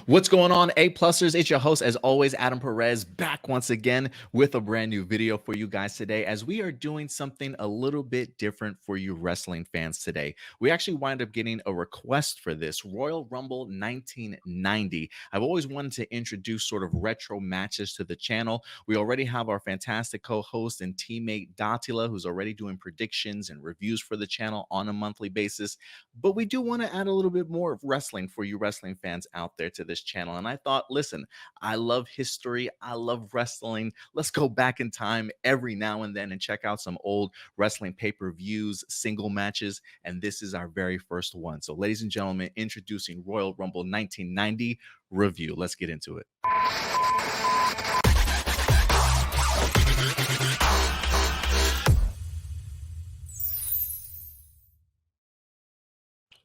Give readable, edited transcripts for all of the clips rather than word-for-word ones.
What's going on, A-Plusers? It's your host, as always, Adam Perez, back once again with a brand new video for you guys today, as we are doing something a little bit different for you wrestling fans today. We actually wind up getting a request for this, Royal Rumble 1990. I've always wanted to introduce sort of retro matches to the channel. We already have our fantastic co-host and teammate Datila, who's already doing predictions and reviews for the channel on a monthly basis. But we do want to add a little bit more of wrestling for you wrestling fans out there to this channel. And I thought, listen, I love history. I love wrestling. Let's go back in time every now and then and check out some old wrestling pay-per-views, single matches. And this is our very first one. So ladies and gentlemen, introducing Royal Rumble 1990 review. Let's get into it.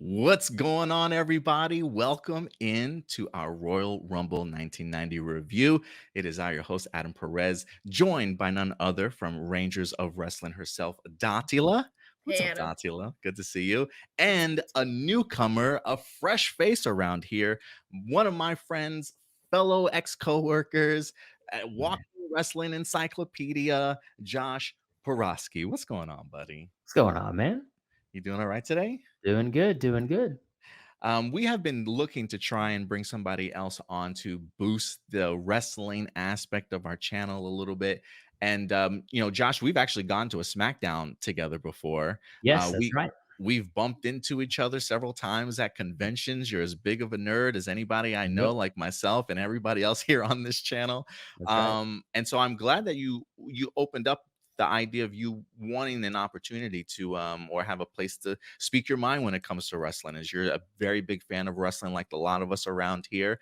What's going on, everybody? Welcome into our Royal Rumble 1990 review. It is I, your host, Adam Perez, joined by none other from Rangers of Wrestling herself, Datila. What's up, Datila? Good to see you. And a newcomer, a fresh face around here, one of my friends, fellow ex-coworkers at Walking Wrestling Encyclopedia, Josh Paroski. What's going on, buddy? What's going on, man? You doing all right today? Doing good, doing good. We have been looking to try and bring somebody else on to boost the wrestling aspect of our channel a little bit. And, Josh, we've actually gone to a SmackDown together before. Yes, that's right. We've bumped into each other several times at conventions. You're as big of a nerd as anybody I know, like myself and everybody else here on this channel. Right. And so I'm glad that you opened up the idea of you wanting an opportunity to or have a place to speak your mind when it comes to wrestling, as you're a very big fan of wrestling like a lot of us around here.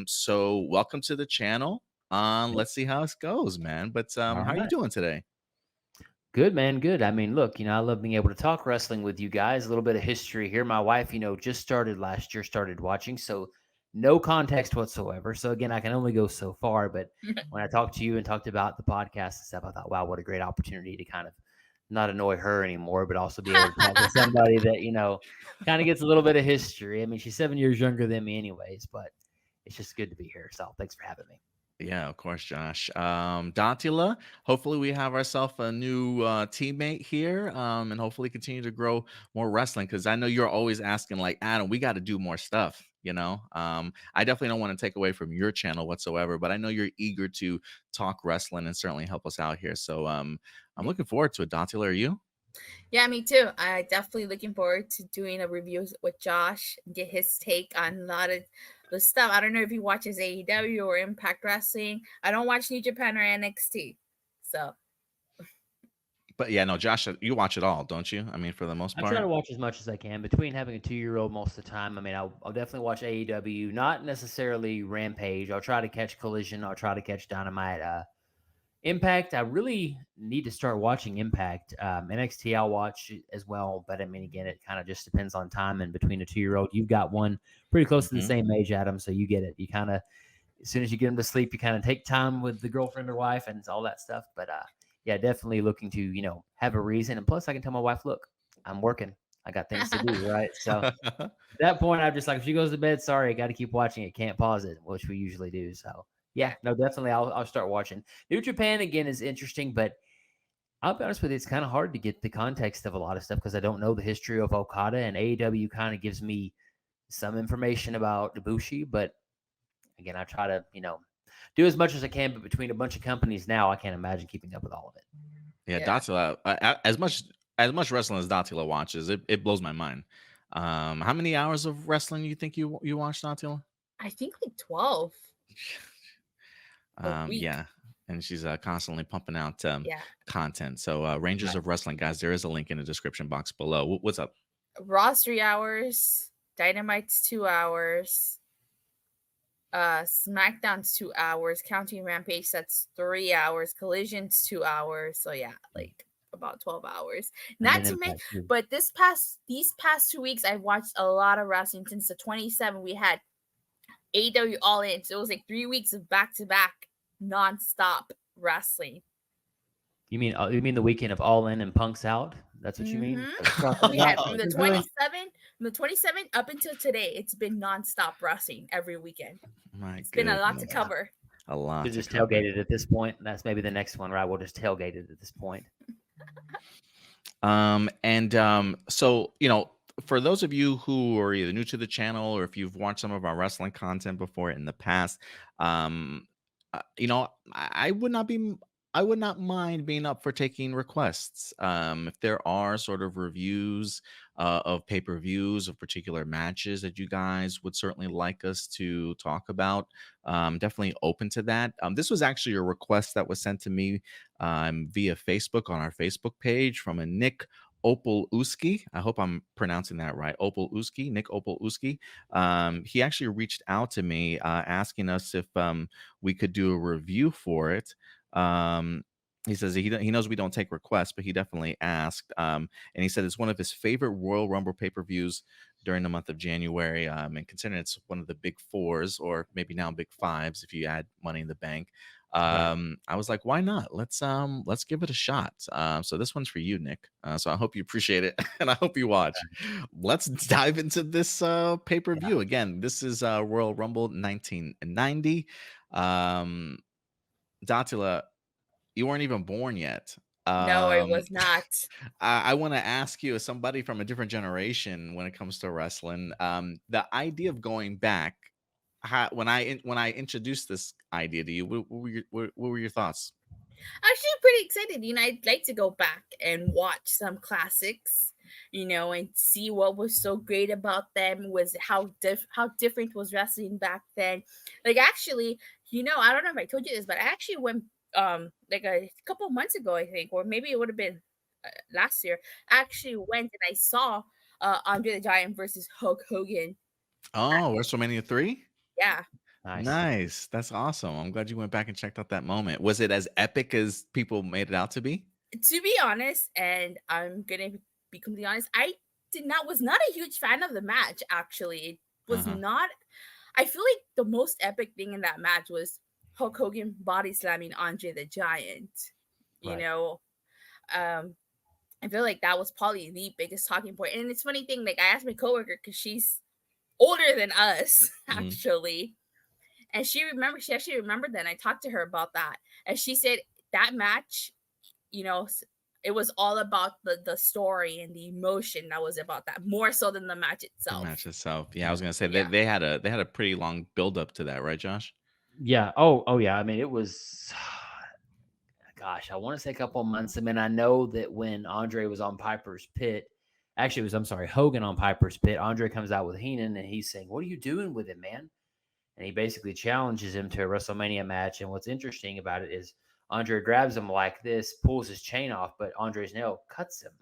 So welcome to the channel. Let's see how it goes, man. But how are you doing today? Good, man. Good. I mean, look, I love being able to talk wrestling with you guys. A little bit of history here. My wife, just started last year, started watching, so no context whatsoever. So again, I can only go so far. But when I talked to you and talked about the podcast and stuff, I thought, wow, what a great opportunity to kind of not annoy her anymore, but also be able to talk to somebody that, kind of gets a little bit of history. I mean, she's 7 years younger than me anyways, but it's just good to be here. So thanks for having me. Yeah, of course, Josh. Datila, hopefully we have ourselves a new teammate here, and hopefully continue to grow more wrestling, because I know you're always asking, like, Adam, we got to do more stuff, I definitely don't want to take away from your channel whatsoever, but I know you're eager to talk wrestling and certainly help us out here. So I'm looking forward to it. Datila, are you? Yeah, me too. I definitely looking forward to doing a review with Josh and get his take on a lot of the stuff. I don't know if he watches AEW or Impact Wrestling. I don't watch New Japan or NXT. So. But yeah, no, Josh, you watch it all, don't you? I mean, for the most part. I try to watch as much as I can. Between having a 2-year-old most of the time, I mean, I'll definitely watch AEW, not necessarily Rampage. I'll try to catch Collision. I'll try to catch Dynamite. Impact, I really need to start watching Impact. NXT, I'll watch as well. But I mean, again, it kind of just depends on time. And between a 2-year-old, you've got one pretty close to the same age, Adam. So you get it. You kind of, as soon as you get them to sleep, you kind of take time with the girlfriend or wife and all that stuff. But yeah, definitely looking to, have a reason. And plus, I can tell my wife, look, I'm working. I got things to do, right? So at that point, I'm just like, if she goes to bed, sorry, I got to keep watching it. Can't pause it, which we usually do. So. Yeah, no, definitely. I'll start watching. New Japan, again, is interesting, but I'll be honest with you, it's kind of hard to get the context of a lot of stuff because I don't know the history of Okada, and AEW kind of gives me some information about Ibushi, but again, I try to, do as much as I can, but between a bunch of companies now, I can't imagine keeping up with all of it. Yeah. Datila, as much wrestling as Datila watches, it blows my mind. How many hours of wrestling do you think you watched, Datila? I think like 12. Yeah, and she's constantly pumping out content. So Rangers of Wrestling, guys, there is a link in the description box below. What's up? Raw's 3 hours, Dynamite's 2 hours, SmackDown's 2 hours, counting Rampage, that's 3 hours, Collision's 2 hours. So yeah, like about 12 hours. Not to make, but these past 2 weeks, I've watched a lot of wrestling. Since the 27th, we had AEW All In. So it was like 3 weeks of back-to-back nonstop wrestling. You mean the weekend of All In and Punk's out? That's what you mean? We had from the 27th up until today. It's been nonstop wrestling every weekend. It's been a lot to cover. A lot. To just tailgate it at this point. That's maybe the next one, right? We'll just tailgate it at this point. So, for those of you who are either new to the channel or if you've watched some of our wrestling content before in the past, I would not mind being up for taking requests. If there are sort of reviews of pay-per-views of particular matches that you guys would certainly like us to talk about, definitely open to that. This was actually a request that was sent to me via Facebook on our Facebook page from a Nick Opoluski. I hope I'm pronouncing that right. Opoluski, Nick Opoluski. He actually reached out to me asking us if we could do a review for it. He says he knows we don't take requests, but he definitely asked. And he said it's one of his favorite Royal Rumble pay-per-views during the month of January. And considering it's one of the big fours, or maybe now big fives if you add Money in the Bank. I was like, why not? Let's give it a shot. So this one's for you, Nick. So I hope you appreciate it and I hope you watch. Let's dive into this pay-per-view. Again, this is Royal Rumble 1990. Datila, you weren't even born yet. No, it was not. I want to ask you, as somebody from a different generation when it comes to wrestling, the idea of going back, when I introduced this idea to you, what were your thoughts? Actually, pretty excited. I'd like to go back and watch some classics, and see what was so great about them, was how different was wrestling back then. Like, actually, I don't know if I told you this, but I actually went like a couple months ago, I think, or maybe it would have been last year. I actually went and I saw Andre the Giant versus Hulk Hogan. Oh, WrestleMania 3? Yeah. Nice. That's awesome. I'm glad you went back and checked out that moment. Was it as epic as people made it out to be? To be honest, and I'm gonna be completely honest, I was not a huge fan of the match. Actually, it was not. I feel like the most epic thing in that match was Hulk Hogan body slamming Andre the Giant. I feel like that was probably the biggest talking point. And it's funny thing, like, I asked my coworker, because she's older than us, actually. And she actually remembered that. And I talked to her about that. And she said that match, it was all about the story and the emotion that was about that, more so than the match itself. The match itself. Yeah, I was gonna say they had a pretty long build up to that, right, Josh? Yeah. Oh yeah. I mean, it was, gosh, I want to say a couple of months. I mean, I know that when Andre was on Piper's Pit, actually it was, Hogan on Piper's Pit, Andre comes out with Heenan and he's saying, "What are you doing with him, man?" And he basically challenges him to a WrestleMania match. And what's interesting about it is Andre grabs him like this, pulls his chain off, but Andre's nail cuts him.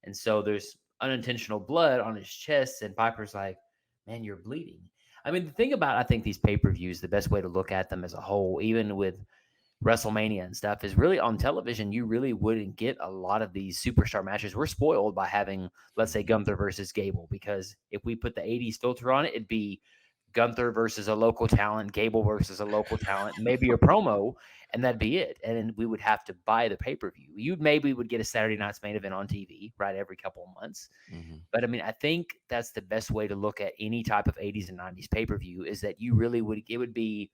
And so there's unintentional blood on his chest. And Piper's like, "Man, you're bleeding." I mean, the thing about, I think, these pay-per-views, the best way to look at them as a whole, even with WrestleMania and stuff, is really on television, you really wouldn't get a lot of these superstar matches. We're spoiled by having, let's say, Gunther versus Gable, because if we put the 80s filter on it, it'd be Gunther versus a local talent, Gable versus a local talent, maybe a promo, and that'd be it. And then we would have to buy the pay-per-view. You maybe would get a Saturday Night's Main Event on TV, right, every couple of months. But I mean, I think that's the best way to look at any type of 80s and 90s pay-per-view, is that you really it would be,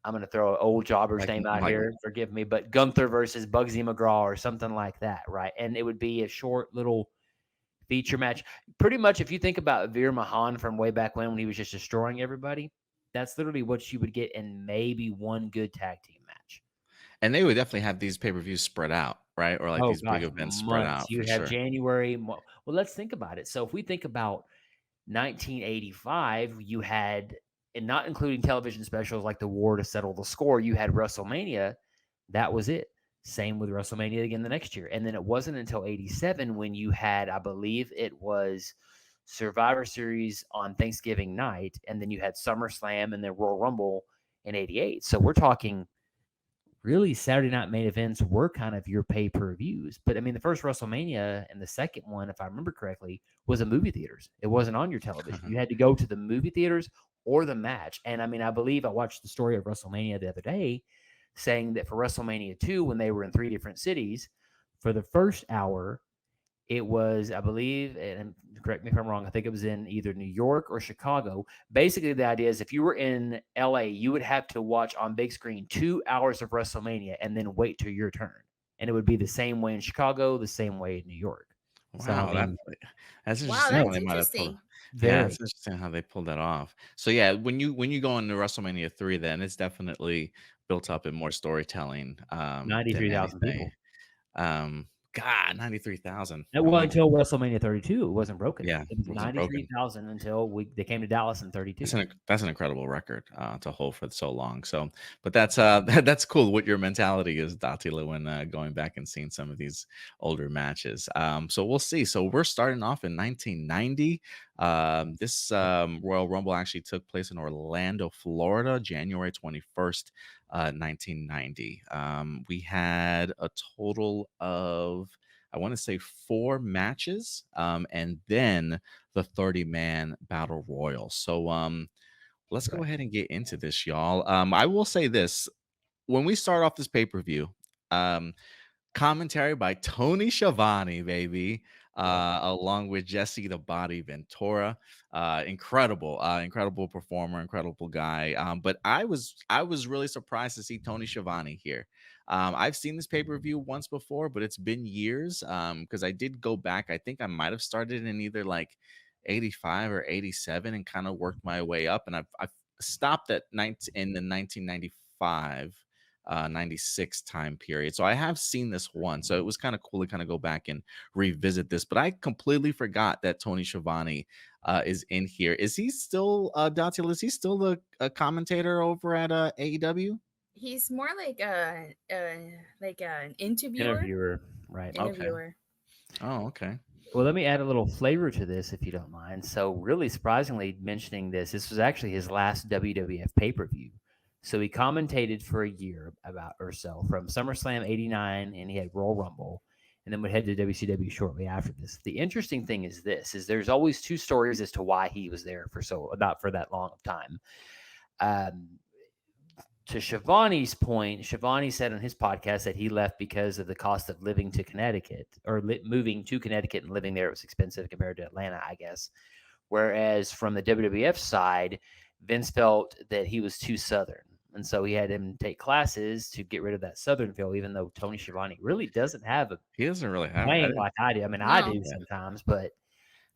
I'm going to throw an old jobber's name out here, forgive me, but Gunther versus Bugsy McGraw or something like that, right? And it would be a short little feature match. Pretty much, if you think about Veer Mahan from way back when he was just destroying everybody, that's literally what you would get in maybe one good tag team match. And they would definitely have these pay-per-views spread out, right? Or like these big events spread out. You have January. Well, let's think about it. So if we think about 1985, you had, and not including television specials like the War to Settle the Score, you had WrestleMania. That was it. Same with WrestleMania again the next year. And then it wasn't until 87 when you had, I believe it was Survivor Series on Thanksgiving night, and then you had SummerSlam and then Royal Rumble in 88. So we're talking really Saturday night main events were kind of your pay-per-views. But I mean, the first WrestleMania and the second one, if I remember correctly, was in movie theaters. It wasn't on your television. You had to go to the movie theaters or the match. And I mean, I believe I watched the story of WrestleMania the other day, saying that for WrestleMania 2, when they were in 3 different cities, for the first hour, It was, I believe, and correct me if I'm wrong, I think it was in either New York or Chicago. Basically, the idea is if you were in LA, you would have to watch on big screen 2 hours of WrestleMania and then wait till your turn. And it would be the same way in Chicago, the same way in New York. So, I Wow, mean, that's Wow, interesting how that's they might have pulled. interesting. Yeah, it's very interesting how they pulled that off. So yeah, when you go into WrestleMania 3, then it's definitely built up in more storytelling than 93,000 anything. people. God, 93,000. It Oh was my until WrestleMania 32. It wasn't broken. yeah, It was it wasn't broken. 93,000 until they came to Dallas in 32. That's an incredible record to hold for so long. So, but that's that's cool. What your mentality is, Datila, when going back and seeing some of these older matches. So we'll see. So we're starting off in 1990. This Royal Rumble actually took place in Orlando, Florida, January 21st, 1990. We had a total of, I want to say, 4 matches, and then the 30-man battle royal. So let's go Right. ahead and get into this, y'all. I will say this: when we start off this pay-per-view, um, commentary by Tony Schiavone, baby, along with Jesse the Body Ventura. Incredible performer, incredible guy. But I was really surprised to see Tony Schiavone here. I've seen this pay-per-view once before, but it's been years. Because I did go back. I think I might have started in either like 85 or 87 and kind of worked my way up. And I've stopped at in the 1995 96 time period. So I have seen this one. So it was kind of cool to kind of go back and revisit this. But I completely forgot that Tony Schiavone is in here. Is he still Datila, is he still the commentator over at AEW? He's more like an interviewer. Interviewer, right. Interviewer. Oh, okay. Well, let me add a little flavor to this, if you don't mind. So, really surprisingly, mentioning this was actually his last WWF pay per view. So he commentated for a year about or so from SummerSlam '89, and he had Royal Rumble, and then would head to WCW shortly after this. The interesting thing is this: is there's always 2 stories as to why he was there for that long of time. To Schiavone's point, Schiavone said on his podcast that he left because of the cost of living to Connecticut, or moving to Connecticut and living there was expensive compared to Atlanta, I guess. Whereas from the WWF side, Vince felt that he was too Southern. And so he had him take classes to get rid of that Southern feel, even though Tony Schiavone really doesn't have a He doesn't really have twang like I do. I mean, I do sometimes, but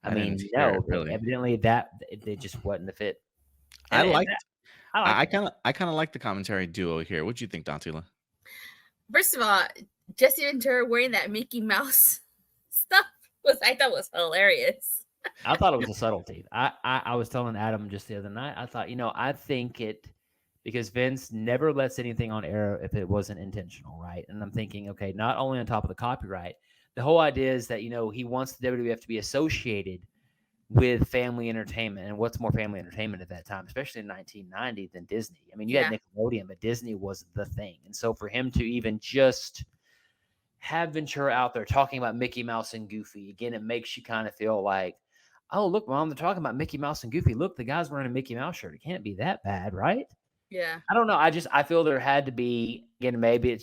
I mean, no, really. evidently that it just wasn't the fit. I kind of like the commentary duo here. What do you think, Datila? First of all, Jesse Ventura wearing that Mickey Mouse stuff I thought was hilarious. I thought it was a subtlety. I was telling Adam just the other night, I thought, I think it, because Vince never lets anything on air if it wasn't intentional, right? And I'm thinking, okay, not only on top of the copyright, the whole idea is that, he wants the WWF to be associated with family entertainment. And what's more family entertainment at that time, especially in 1990, than Disney? I mean, you had Nickelodeon, but Disney was the thing. And so for him to even just have Ventura out there talking about Mickey Mouse and Goofy, again, it makes you kind of feel like, oh, look, Mom, they're talking about Mickey Mouse and Goofy. Look, the guy's wearing a Mickey Mouse shirt. It can't be that bad, right? Yeah. I don't know. I feel there had to be, again, maybe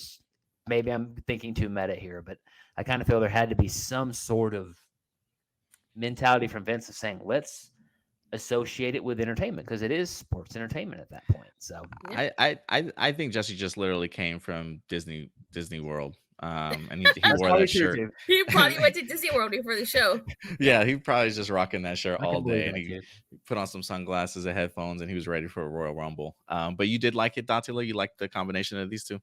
I'm thinking too meta here, but I kind of feel there had to be some sort of mentality from Vince of saying, let's associate it with entertainment, because it is sports entertainment at that point. So I think Jesse just literally came from Disney World. And he wore that shirt. He probably went to Disney World before the show. Yeah, he probably just rocking that shirt all day, and he put on some sunglasses and headphones, and he was ready for a Royal Rumble. But you did like it, Datila? You liked the combination of these two?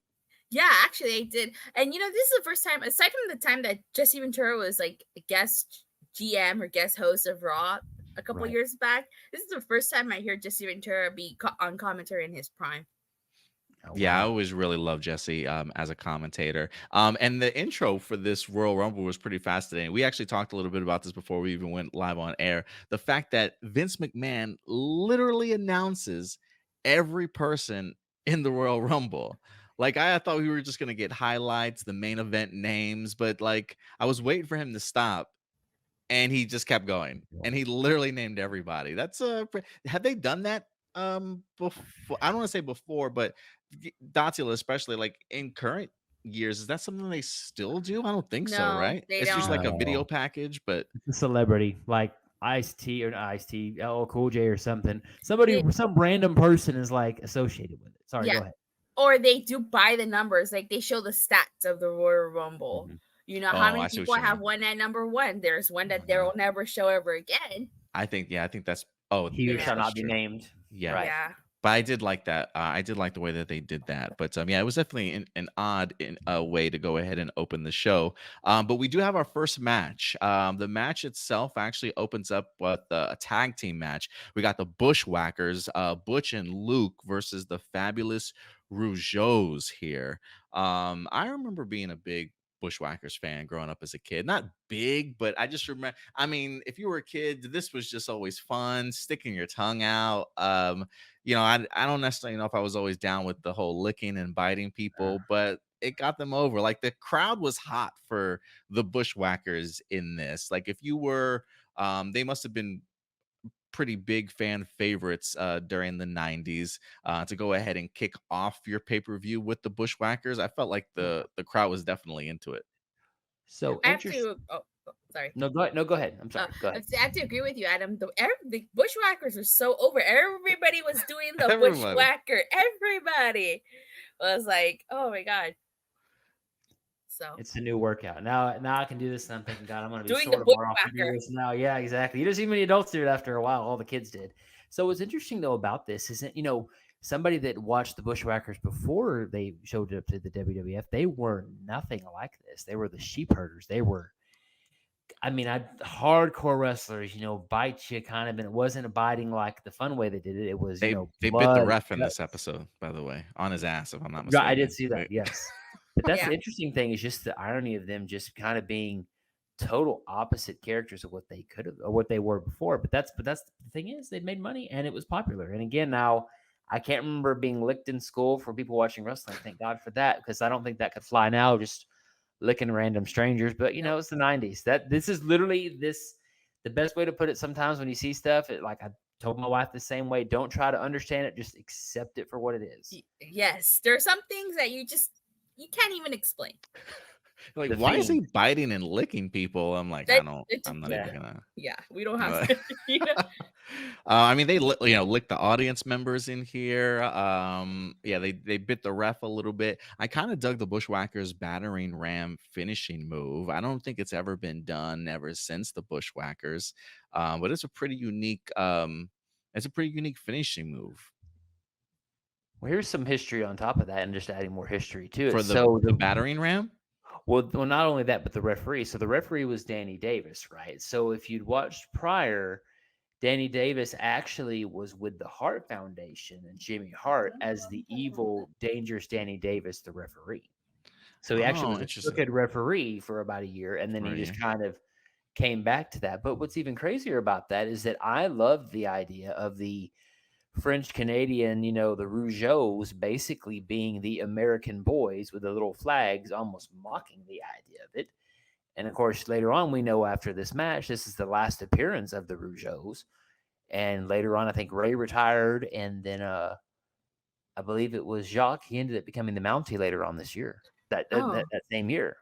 Yeah, actually, I did. And this is the first time, aside from the time that Jesse Ventura was like a guest GM or guest host of Raw a couple years back, this is the first time I hear Jesse Ventura be on commentary in his prime. Oh, yeah, wow. I always really loved Jesse as a commentator. And the intro for this Royal Rumble was pretty fascinating. We actually talked a little bit about this before we even went live on air. The fact that Vince McMahon literally announces every person in the Royal Rumble. Like, I thought we were just going to get highlights, the main event names, but like I was waiting for him to stop, and he just kept going, and he literally named everybody. That's have they done that before? I don't want to say before, but Datila, especially like in current years, is that something they still do? I don't think so, No, right? they It's just don't. like a video No, package, but it's a celebrity like Ice-T or not Ice-T, LL Cool J or something. Somebody, They, some random person is like associated with it. Sorry, yeah, go ahead. or they do buy the numbers. Like they show the stats of the Royal Rumble. Mhm. You know how oh, many I see people what you have mean. one at number one. There's one that they Uh, will never show ever again. I think that's He who yes, shall Yeah, that's not be true. named. Yeah. Right. yeah. But I did like that. I did like the way that they did that. But yeah, it was definitely an odd way to go ahead and open the show. But we do have our first match. The match itself actually opens up with a tag team match. We got the Bushwackers, Butch and Luke versus the fabulous Rougeaus here. I remember being a big Bushwackers fan growing up as a kid. Not big, but I just remember. I mean, if you were a kid, this was just always fun, sticking your tongue out. I don't necessarily know if I was always down with the whole licking and biting people, but it got them over. Like the crowd was hot for the Bushwhackers in this. Like if you were, they must have been pretty big fan favorites during the 90s to go ahead and kick off your pay-per-view with the Bushwhackers. I felt like the crowd was definitely into it. So I have interesting. to. Oh, sorry. No, go ahead. No, go ahead. I'm sorry. Go I ahead. have to agree with you, Adam. The Bushwhackers are so over. Everybody was doing the Everybody. Bushwhacker. Everybody was like, oh my god. So It's a new workout. Now I can do this, and I'm thinking, God, I'm going to be doing the sore tomorrow if I do Bushwhacker. this now. Yeah, exactly. You don't see many adults do it after a while. All the kids did. So what's interesting though about this isn't, somebody that watched the Bushwhackers before they showed up to the WWF, they were nothing like this. They were the sheep herders. They were, hardcore wrestlers, bite you kind of, and it wasn't biting like the fun way they did it. It was, They bit the blood, ref in this guts. episode, by the way, on his ass, if I'm not Right, I did mistaken. see that. Yes. But that's Yeah. the interesting thing is just the irony of them just kind of being total opposite characters of what they could have or what they were before. But that's the thing is they made money and it was popular. And again, now I can't remember being licked in school for people watching wrestling. Thank God for that, because I don't think that could fly now, just licking random strangers. But Nope. it's the 90s. This is literally the best way to put it. Sometimes when you see stuff, I told my wife the same way. Don't try to understand it, just accept it for what it is. Yes, there are some things that you can't even explain. Like, The why is he theme. biting and licking people? I'm like, I'm not even gonna. Yeah, we don't have to. I mean, they licked the audience members in here. Yeah, they bit the ref a little bit. I kind of dug the Bushwhackers battering ram finishing move. I don't think it's ever been done ever since the Bushwhackers, but it's a pretty unique. It's a pretty unique finishing move Well, here's some history on top of that, and just adding more history to it. for So the battering ram. well, not only that, but the referee. So the referee was Danny Davis, right? So if you'd watched prior, Danny Davis actually was with the Hart Foundation and Jimmy Hart as the evil, dangerous Danny Davis, the referee. So he actually Oh, was a interesting. crooked referee for about a year, and then he just kind of came back to that. But what's even crazier about that is that I love the idea of the French Canadian, the Rougeaus basically being the American boys with the little flags, almost mocking the idea of it. And of course, later on, we know after this match, this is the last appearance of the Rougeaus. And later on, I think Ray retired, and then I believe it was Jacques. He ended up becoming the Mountie later on this year, that same year.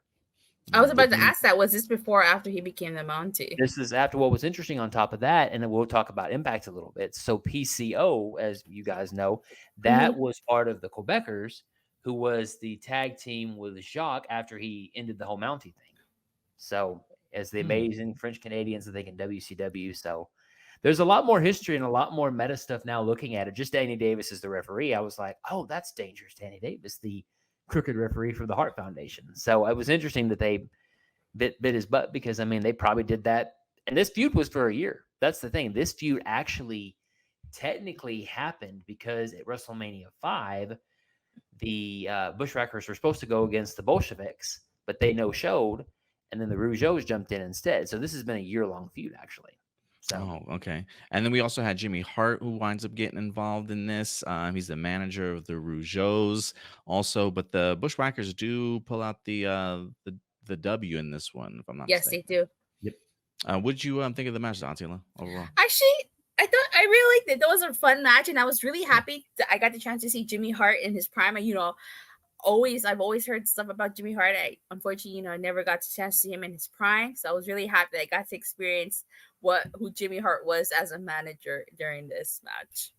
I was about to ask that. Was this before or after he became the Mountie? This is after. What was interesting on top of that, and then we'll talk about Impact a little bit. So PCO, as you guys know, that was part of the Quebecers, who was the tag team with Jacques after he ended the whole Mountie thing. So as the amazing French Canadians, I think in WCW. So there's a lot more history and a lot more meta stuff now looking at it. Just Danny Davis is the referee. I was like, oh, that's dangerous. Danny Davis, the crooked referee for the Hart Foundation. So it was interesting that they bit his butt, because they probably did that. And this feud was for a year. That's the thing. This feud actually technically happened because at WrestleMania 5, the Bushwhackers were supposed to go against the Bolsheviks, but they no-showed, and then the Rougeaus jumped in instead. So this has been a year-long feud, actually. So. Oh, okay. And then we also had Jimmy Hart, who winds up getting involved in this. He's the manager of the Rougeaus also, but the Bushwhackers do pull out the W in this one, if I'm not Yes, mistaken. they do. Yep. What'd you think of the match, Datila, overall? Actually, I really liked it. That was a fun match, and I was really happy that I got the chance to see Jimmy Hart in his prime. And I've always heard stuff about Jimmy Hart. I unfortunately, I never got the chance to see him in his prime. So I was really happy that I got to experience who Jimmy Hart was as a manager during this match.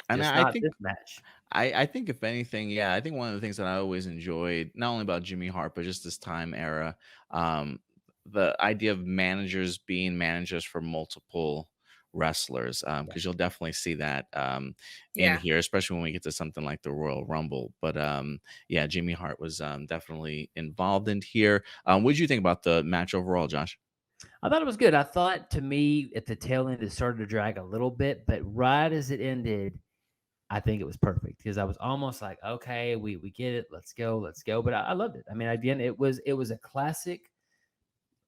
And Just I not think this match. I think if anything, yeah, I think one of the things that I always enjoyed, not only about Jimmy Hart, but just this time era, the idea of managers being managers for multiple wrestlers, because you'll definitely see that in Yeah. here, especially when we get to something like the Royal Rumble. But yeah, Jimmy Hart was definitely involved in here. What did you think about the match overall, Josh? I thought it was good. I thought, to me, at the tail end, it started to drag a little bit, but right as it ended, I think it was perfect, because I was almost like, okay, we get it, let's go. But I loved it. I mean, again, it was a classic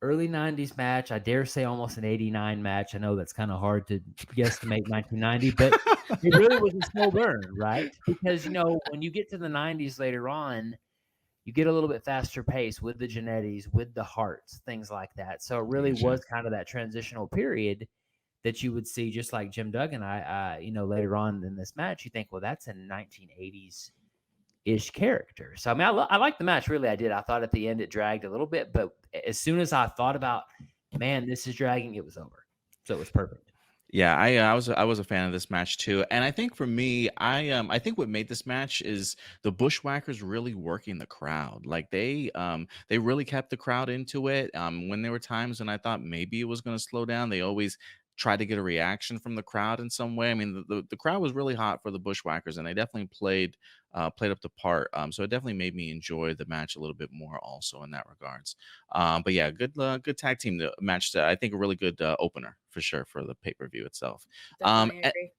early 90s match. I dare say almost an 89 match. I know that's kind of hard to guesstimate 1990, but it really was a slow burn, right? Because, when you get to the 90s later on, you get a little bit faster pace with the Genettis, with the Hearts, things like that. So it really was kind of that transitional period that you would see, just like Jim Duggan. Later on in this match, you think, well, that's a 1980s-ish character. So, I mean, I liked the match. Really, I did. I thought at the end it dragged a little bit, but as soon as I thought about, man, this is dragging, it was over. So it was perfect. Yeah, I was a fan of this match too, and I think for me, I think what made this match is the Bushwackers really working the crowd. Like they really kept the crowd into it. When there were times when I thought maybe it was going to slow down, they always tried to get a reaction from the crowd in some way. I mean, the crowd was really hot for the Bushwackers, and they definitely played up the part. So it definitely made me enjoy the match a little bit more, also in that regards. But yeah, good tag team match. I think a really good opener for sure for the pay-per-view itself. Definitely agree.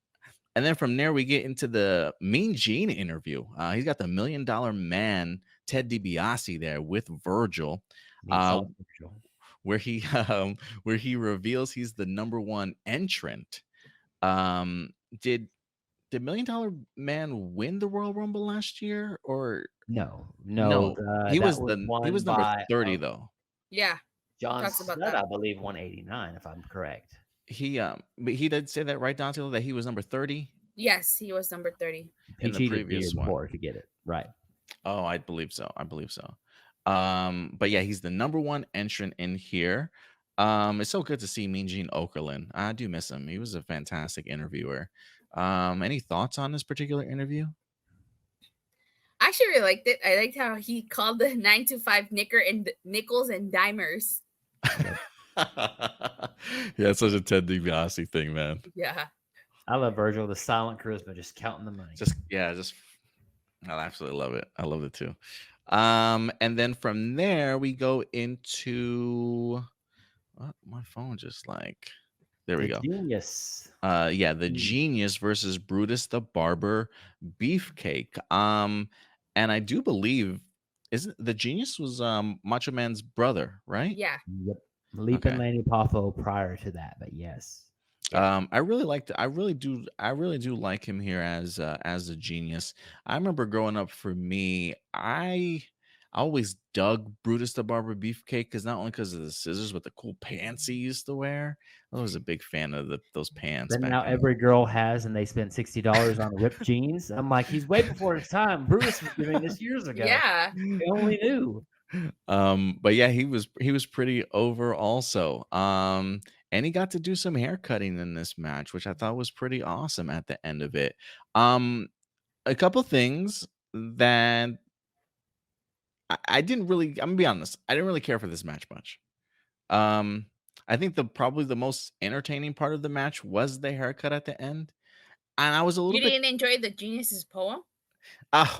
And then from there we get into the Mean Gene interview. He's got the $1 Million Man Ted DiBiase there with Virgil, where he reveals he's the #1 entrant. Did $1 Million Man win the Royal Rumble last year, or no? He was number 30 though. Yeah, John Studd, I believe, 189, if I'm correct. But he did say that, right, Datila, that he was number 30. Yes, he was number 30 in the previous one before to get it right. Oh, I believe so. But yeah, he's the #1 entrant in here. It's so good to see Mean Gene Okerlund. I do miss him. He was a fantastic interviewer. Any thoughts on this particular interview? I actually really liked it. I liked how he called the 9 to 5 nickels and dimers. Yeah, it's such a Ted DiBiase thing, man. Yeah. I love Virgil, the silent charisma, just counting the money. I absolutely love it. I love it too. And then from there we go into my phone just like there we go. Genius. The Genius versus Brutus the Barber Beefcake. And I do believe isn't the Genius was Macho Man's brother, right? Yeah. Yep. Leaping Lanny Poffo prior to that, but yes. I really liked it. I really do like him here as a Genius. I remember growing up, for me, I always dug Brutus the Barber Beefcake because not only because of the scissors, but the cool pants he used to wear. I was a big fan of those pants. That now every girl has, and they spend $60 on ripped jeans. I'm like, he's way before his time. Brutus was doing this years ago. Yeah, he only knew. But yeah, he was pretty over also. And he got to do some hair cutting in this match, which I thought was pretty awesome at the end of it. A couple things that I didn't really, I'm gonna be honest, I didn't really care for this match much. I think probably the most entertaining part of the match was the haircut at the end. And I was a little You didn't enjoy the Genius's poem?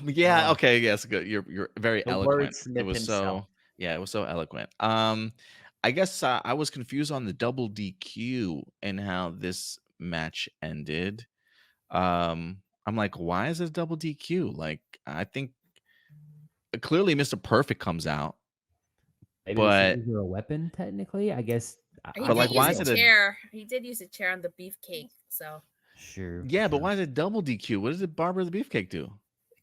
Yeah, okay, yes, good. You're very eloquent. It was himself. it was so eloquent. I guess I was confused on the double DQ and how this match ended. I'm like, why is it double DQ? Like, I think clearly Mr. Perfect comes out. Maybe but is there a weapon technically? I guess. But like, why is it a chair? He did use a chair on the Beefcake, so sure. Yeah, but why is it double DQ? What did Barber the Beefcake do?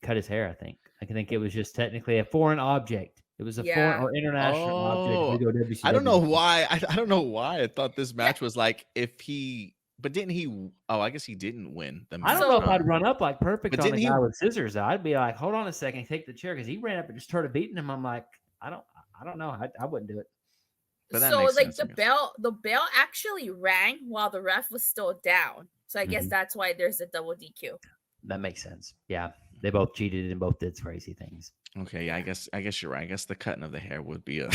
Cut his hair, I think. I think it was just technically a foreign object. It was a foreign or international object. I don't know why. I don't know why I thought this match was like if he But didn't he? Oh, I guess he didn't win the I match. don't know if So I'd run up like Perfect But on didn't the he? guy with scissors. I'd be like, hold on a second, take the chair, because he ran up and just started beating him. I'm like, I don't know. I wouldn't do it. But that so makes like sense, I guess. the bell actually rang while the ref was still down. So I guess that's why there's a double DQ. That makes sense. Yeah, they both cheated and both did crazy things. Okay, yeah, I guess you're right. I guess the cutting of the hair would be a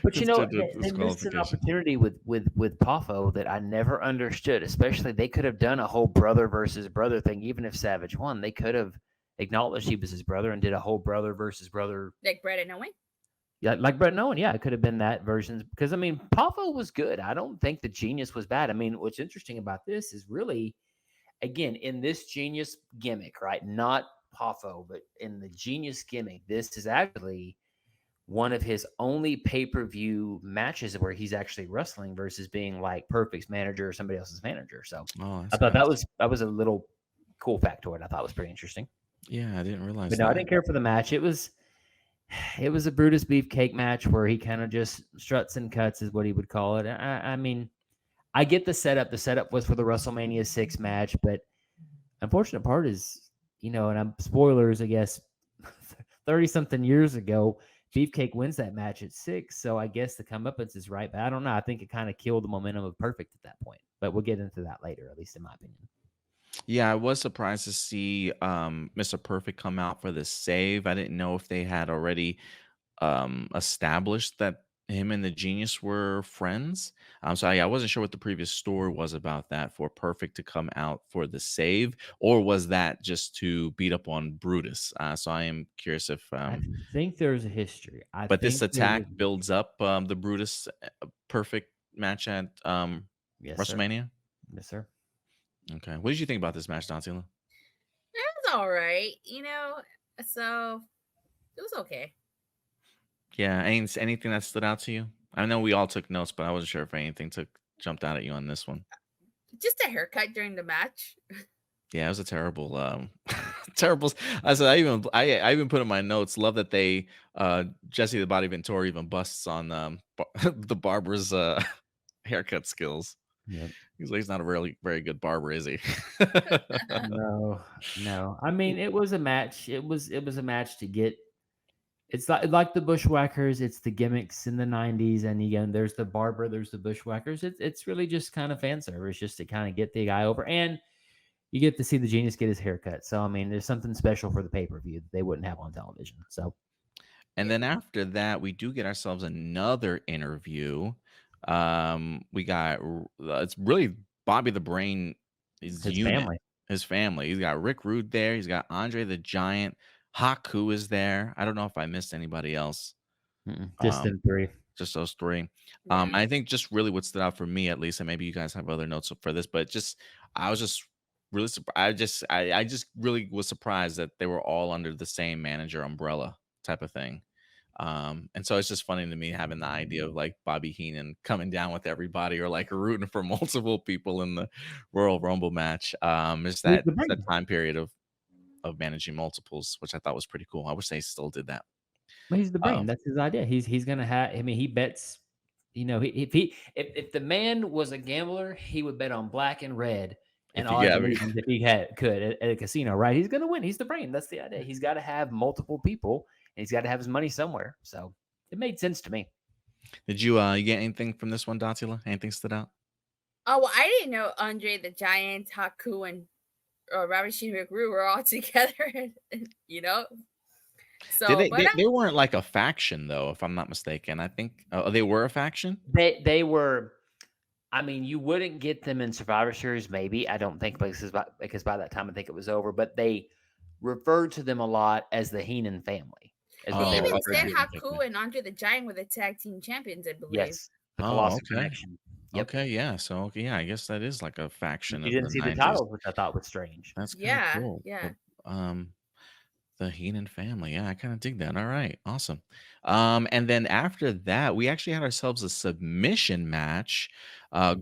But considered they missed an disqualification. opportunity with Poffo that I never understood. Especially, they could have done a whole brother versus brother thing. Even if Savage won, they could have acknowledged he was his brother and did a whole brother versus brother. Like Brett and Owen. Yeah, like Brett and Owen. Yeah, it could have been that version. Because I mean, Poffo was good. I don't think the Genius was bad. I mean, what's interesting about this is really, again, in this Genius gimmick, right? Not Poffo, but in the Genius gimmick, this is actually one of his only pay-per-view matches where he's actually wrestling versus being like Perfect's manager or somebody else's manager. So I thought nice. that was a little cool factoid. I thought was pretty interesting. Yeah, I didn't realize But that. no, I didn't care for the match. It was a Brutus Beefcake match where he kind of just struts and cuts is what he would call it. I mean, I get the setup. The setup was for the WrestleMania 6 match, but unfortunate part is, and I'm spoilers, I guess, 30-something years ago, Beefcake wins that match at 6, so I guess the comeuppance is right, but I don't know. I think it kind of killed the momentum of Perfect at that point, but we'll get into that later, at least in my opinion. Yeah, I was surprised to see Mr. Perfect come out for the save. I didn't know if they had already established that him and the Genius were friends. So I wasn't sure what the previous story was about that for Perfect to come out for the save, or was that just to beat up on Brutus? So I am curious if. I think there's a history. But this attack builds up the Brutus Perfect match at Yes, WrestleMania. Sir. Yes, sir. Okay, what did you think about this match, Datila? It was all right, so it was okay. Yeah, anything that stood out to you? I know we all took notes, but I wasn't sure if anything jumped out at you on this one. Just a haircut during the match. Yeah, it was a terrible, terrible. I said I even put in my notes. Love that they Jesse the Body Ventura even busts on the barber's haircut skills. Yep. He's like, he's not a really very good barber, is he? No. I mean, it was a match. It was a match to get. It's like the Bushwackers. It's the gimmicks in the '90s, and again, there's the Barber, there's the Bushwackers. It's really just kind of fan service, just to kind of get the guy over, and you get to see the Genius get his haircut. So I mean, there's something special for the pay-per-view that they wouldn't have on television. So, and then after that, we do get ourselves another interview. We got it's really Bobby the Brain, his unit, his family. He's got Rick Rude there. He's got Andre the Giant. Haku is there. I don't know if I missed anybody else. Just them three. Just those three. I think just really what stood out for me, at least, and maybe you guys have other notes for this, but I was just really surprised. I just really was surprised that they were all under the same manager umbrella type of thing. And so it's just funny to me having the idea of like Bobby Heenan coming down with everybody, or like rooting for multiple people in the Royal Rumble match. Just that time period of managing multiples, which I thought was pretty cool. I wish they still did that. Well, he's the brain. That's his idea. He's gonna have. I mean, he bets. If the man was a gambler, he would bet on black and red and if he could at a casino, right? He's gonna win. He's the brain. That's the idea. He's got to have multiple people, and he's got to have his money somewhere. So it made sense to me. Did you get anything from this one, Datila? Anything stood out? Oh, well, I didn't know Andre the Giant, Haku, and Robert Sheen McGrew were all together. So they weren't like a faction, though, if I'm not mistaken. I think they were a faction. They were. I mean, you wouldn't get them in Survivor Series, maybe. I don't think because by that time I think it was over. But they referred to them a lot as the Heenan family. They even said Haku and Andre the Giant were the tag team champions, I believe. Yes, the Colossal Connection. Yep. Okay, yeah. So yeah, I guess that is like a faction. You didn't see 90s. The titles, which I thought was strange. That's cool. Yeah. But, the Heenan family. Yeah, I kind of dig that. All right, awesome. And then after that, we actually had ourselves a submission match.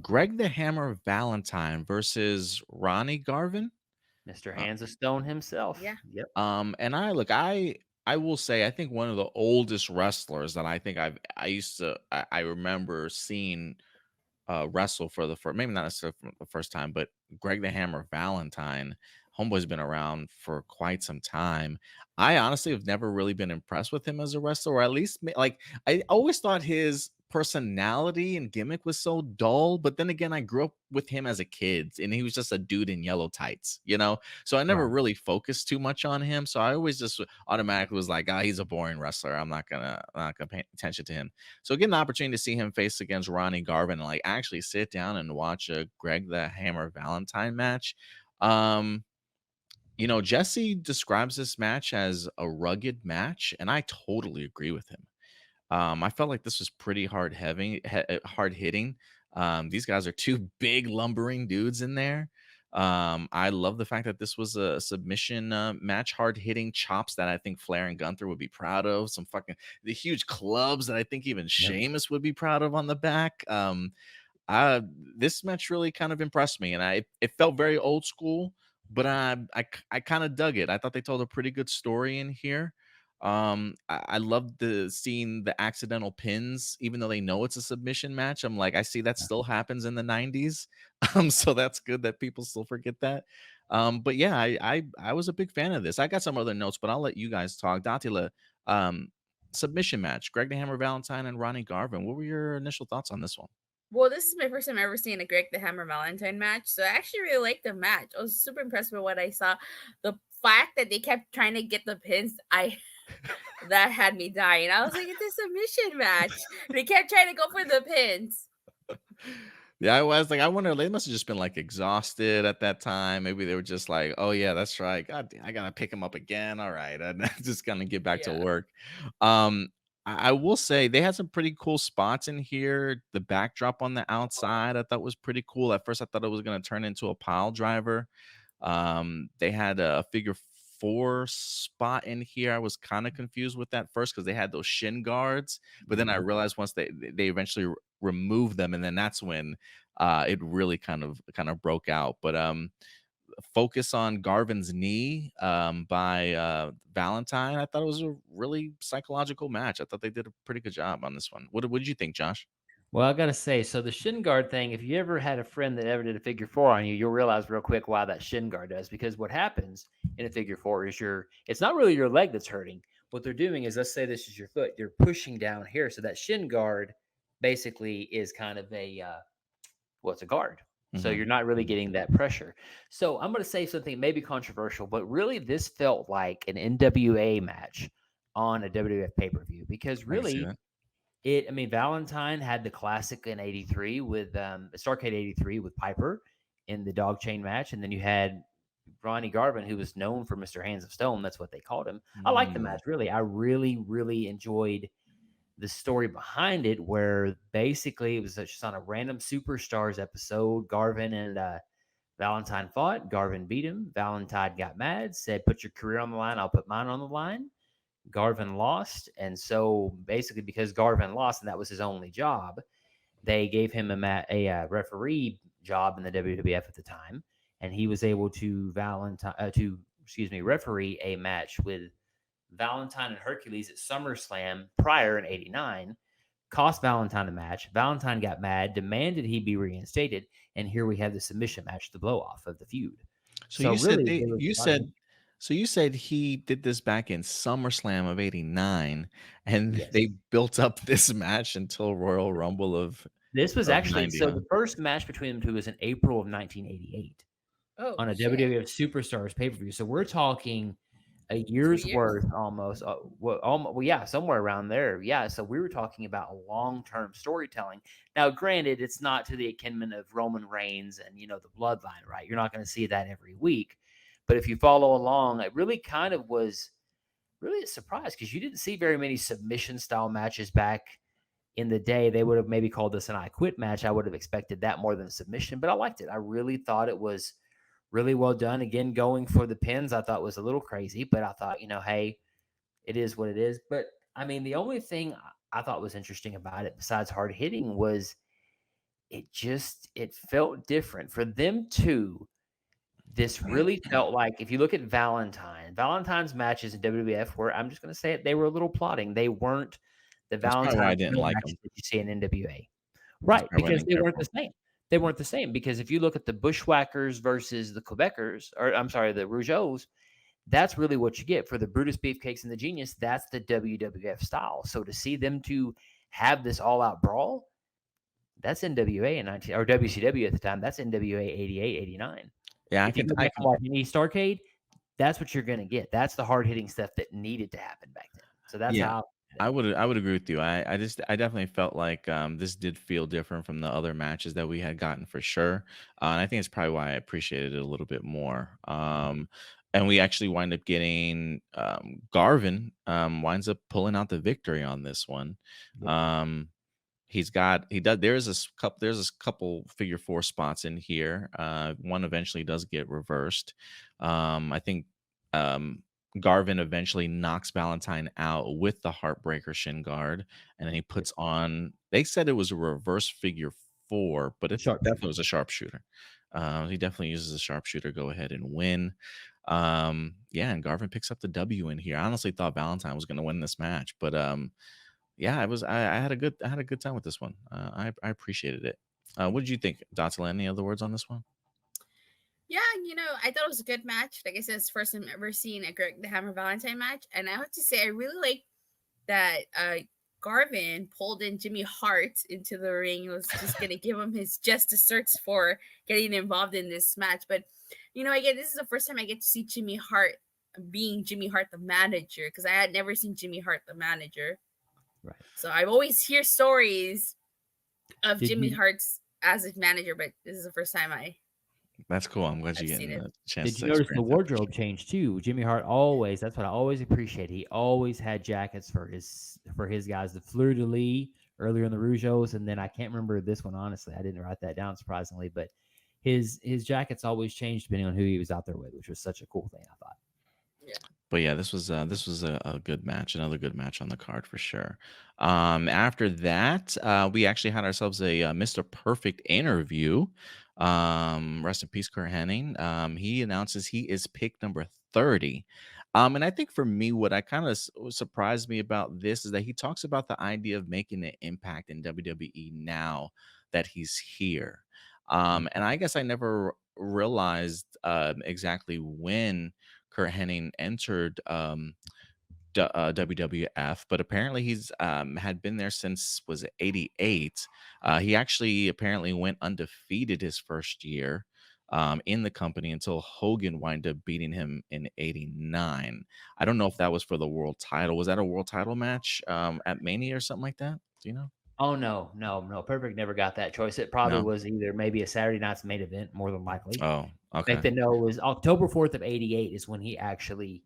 Greg the Hammer Valentine versus Ronnie Garvin. Mr. Hands of Stone himself. Yeah. Yep. And I will say, I think one of the oldest wrestlers that I think I remember seeing wrestle for the first, maybe not necessarily for the first time, but Greg the Hammer Valentine. Homeboy's been around for quite some time. I honestly have never really been impressed with him as a wrestler, or at least like I always thought his personality and gimmick was so dull. But then again, I grew up with him as a kid, and he was just a dude in yellow tights, you know. So I never Right. really focused too much on him. So I always just automatically was like, ah, he's a boring wrestler. I'm not gonna pay attention to him. So getting the opportunity to see him face against Ronnie Garvin and like actually sit down and watch a Greg the Hammer Valentine match. Um, Jesse describes this match as a rugged match, and I totally agree with him. I felt like this was pretty hard hitting. These guys are two big lumbering dudes in there. I love the fact that this was a submission match, hard hitting chops that I think Flair and Gunther would be proud of. The huge clubs that I think even Yep. Sheamus would be proud of on the back. I This match really kind of impressed me, and it felt very old school, but I kind of dug it. I thought they told a pretty good story in here. I loved seeing the accidental pins, even though they know it's a submission match. I'm like, I see that still happens in the '90s, so that's good that people still forget that. But yeah, I was a big fan of this. I got some other notes, but I'll let you guys talk. Datila, submission match, Greg the Hammer Valentine and Ronnie Garvin. What were your initial thoughts on this one? Well, this is my first time ever seeing a Greg the Hammer Valentine match, so I actually really liked the match. I was super impressed with what I saw. The fact that they kept trying to get the pins, I that had me dying. I was like, it's a submission match. They kept trying to go for the pins. Yeah, I was like, I wonder, they must have just been like exhausted at that time. Maybe they were just like, oh, yeah, that's right. God, I gotta pick him up again. All right. And just gonna get back to Yeah. work. I will say they had some pretty cool spots in here. The backdrop on the outside, I thought was pretty cool. At first, I thought it was gonna turn into a pile driver. They had a figure four spot in here. I was kind of confused with that first because they had those shin guards, but then I realized once they eventually removed them, and then that's when it really kind of broke out. But focus on Garvin's knee by Valentine. I thought it was a really psychological match. I thought they did a pretty good job on this one. What did you think, Josh? Well, I gotta say, so the shin guard thing, if you ever had a friend that ever did a figure four on you, you'll realize real quick why that shin guard does. Because what happens in a figure four is it's not really your leg that's hurting. What they're doing is, let's say this is your foot, you're pushing down here. So that shin guard basically is kind of it's a guard. So Mhm. you're not really getting that pressure. So I'm going to say something maybe controversial, but really this felt like an NWA match on a WWF pay-per-view because I can see really that. Valentine had the classic in '83 with Starcade '83 with Piper in the dog chain match, and then you had Ronnie Garvin, who was known for Mr. Hands of Stone. That's what they called him. I liked the Mm. match, really. I really, really enjoyed the story behind it, where basically it was just on a random Superstars episode. Garvin and Valentine fought. Garvin beat him. Valentine got mad, said, "Put your career on the line. I'll put mine on the line." Garvin lost. And so basically, because Garvin lost and that was his only job, they gave him a referee job in the WWF at the time. And he was able to referee a match with Valentine and Hercules at SummerSlam prior in '89. Cost Valentine a match. Valentine got mad, demanded he be reinstated, and here we have the submission match, the blow off of the feud. So So you said really, there was a lot of you said he did this back in SummerSlam of '89, and yes. they built up this match until Royal Rumble This was of actually '90, so huh? the first match between them two was in April of 1988 Oh on a shit. WWF Superstars pay-per-view. So we're talking a 2 year's years? worth almost. Yeah, somewhere around there. Yeah, so we were talking about long-term storytelling. Now, granted, it's not to the akinment of Roman Reigns and the Bloodline, right? You're not going to see that every week, but if you follow along, it really kind of was really a surprise because you didn't see very many submission style matches back in the day. They would have maybe called this an I Quit match. I would have expected that more than a submission, but I liked it. I really thought it was really well done. Again, going for the pins, I thought was a little crazy, but I thought, hey, it is what it is. But I mean, the only thing I thought was interesting about it, besides hard hitting, was it felt different for them too. This really felt like, if you look at Valentine's matches in WWF, where I'm just going to say it, they were a little plotting. They weren't the That's probably why I Valentine didn't title like matches him. that you see in NWA. Right, probably why I because didn't they care weren't for the him. same. They weren't the same because if you look at the Bushwackers versus the Quebecers, or I'm sorry, the Rougeaus, that's really what you get for the Brutus Beefcakes and the Genius. That's the WWF style. So to see them to have this all-out brawl, that's NWA in 19 or WCW at the time. That's NWA 88, 89. Yeah, If you go I back and can watch an East Arcade, that's what you're going to get. That's the hard-hitting stuff that needed to happen back then. So that's yeah. how I would agree with you. I definitely felt like this did feel different from the other matches that we had gotten for sure. And I think it's probably why I appreciated it a little bit more. And we actually wind up getting Garvin winds up pulling out the victory on this one. yeah. He does there's a couple figure four spots in here. One eventually does get reversed. I think um Garvin eventually knocks Valentine out with the Heartbreaker shin guard, and then he puts on. They said it was a reverse figure four, but it Sharpshooter. definitely was a sharpshooter. He definitely uses a sharpshooter. Go ahead and win. Yeah, and Garvin picks up the W in here. I honestly thought Valentine was going to win this match, but yeah, I had a good time with this one. I appreciated it. What did you think, Datila? Any other words on this one? Yeah, I thought it was a good match. Like I said, it's the first time I've ever seen a Greg the Hammer Valentine match. And I have to say, I really like that Garvin pulled in Jimmy Hart into the ring. He was just going to give him his just desserts for getting involved in this match. But, again, this is the first time I get to see Jimmy Hart being Jimmy Hart the manager, because I had never seen Jimmy Hart the manager. Right. So I've always heard stories of Did Jimmy you- Hart's as a manager, but this is the first time That's cool. I'm glad I've you're seen getting it. a chance Did to you notice the experience that for wardrobe sure. change too? Jimmy Hart always, that's what I always appreciate. He always had jackets for his guys, the Fleur de Lis earlier in the Rougeaus, and then I can't remember this one, honestly. I didn't write that down surprisingly, but his jackets always changed depending on who he was out there with, which was such a cool thing, I thought. Yeah. But yeah, this was a good match, another good match on the card for sure. After that, we actually had ourselves a Mr. Perfect interview. Rest in peace, Kurt Hennig. He announces he is pick number 30. And I think for me, what I kind of surprised me about this is that he talks about the idea of making an impact in WWE now that he's here. And I guess I never realized exactly when Kurt Hennig entered WWF, but apparently he's had been there since was it 88. He actually apparently went undefeated his first year in the company until Hogan wound up beating him in 89. I don't know if that was for the world title. Was that a world title match at Mania or something like that? Do you know? Oh no. Perfect never got that choice. It probably No. was either maybe a Saturday night's main event, more than likely. Oh, I okay. think no, it was October 4th of 88 is when he actually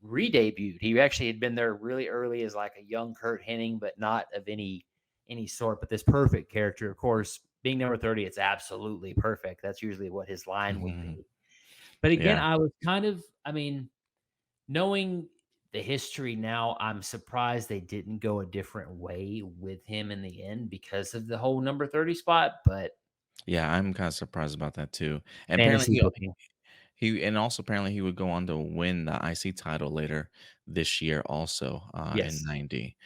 re-debuted. He actually had been there really early as like a young Kurt Hennig, but not of any sort. But this perfect character, of course, being number 30, it's absolutely perfect. That's usually what his line would be. But again, Yeah. I was kind of, knowing the history now, I'm surprised they didn't go a different way with him in the end because of the whole number 30 spot. But Yeah, I'm kind of surprised about that too. And apparently fantasy booking. apparently he would go on to win the IC title later this year also in Yes. 90.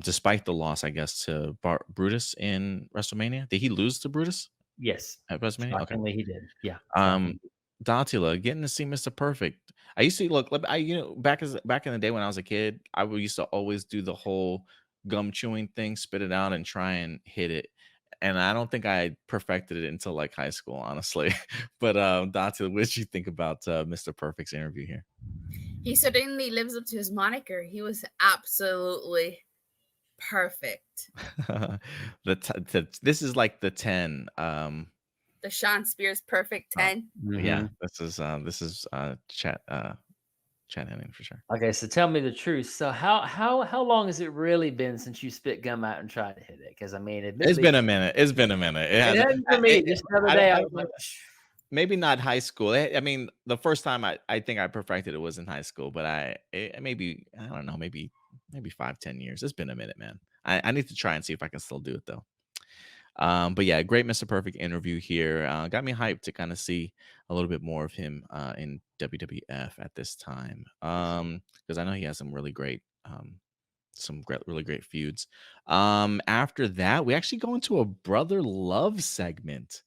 Despite the loss, I guess, to Brutus in WrestleMania. Did he lose to Brutus Yes. at WrestleMania? Okay. Shockingly, he did. Yeah. Um, Shockingly. Datila, getting to see Mr. Perfect. I used to look. Back in the day when I was a kid, used to always do the whole gum chewing thing, spit it out, and try and hit it. And I don't think I perfected it until like high school, honestly. But Datila, what did you think about Mr. Perfect's interview here? He certainly lives up to his moniker. He was absolutely perfect. This is like the 10. The Sean Spears perfect 10. Yeah, this is chat Henning for sure. Okay, so tell me the truth. So how long has it really been since you spit gum out and tried to hit it? Because It's been a minute. It's been a minute. It it hasn't. hasn't for me. Just the other day, I was like, Maybe not high school. I mean, the first time I think I perfected it was in high school, but maybe I don't know, maybe 5-10 years. It's been a minute, man. I need to try and see if I can still do it though. But yeah, great Mr. Perfect interview here. Got me hyped to kind of see a little bit more of him in WWF at this time. Because I know he has some really great some really great feuds. After that, we actually go into a brother love segment.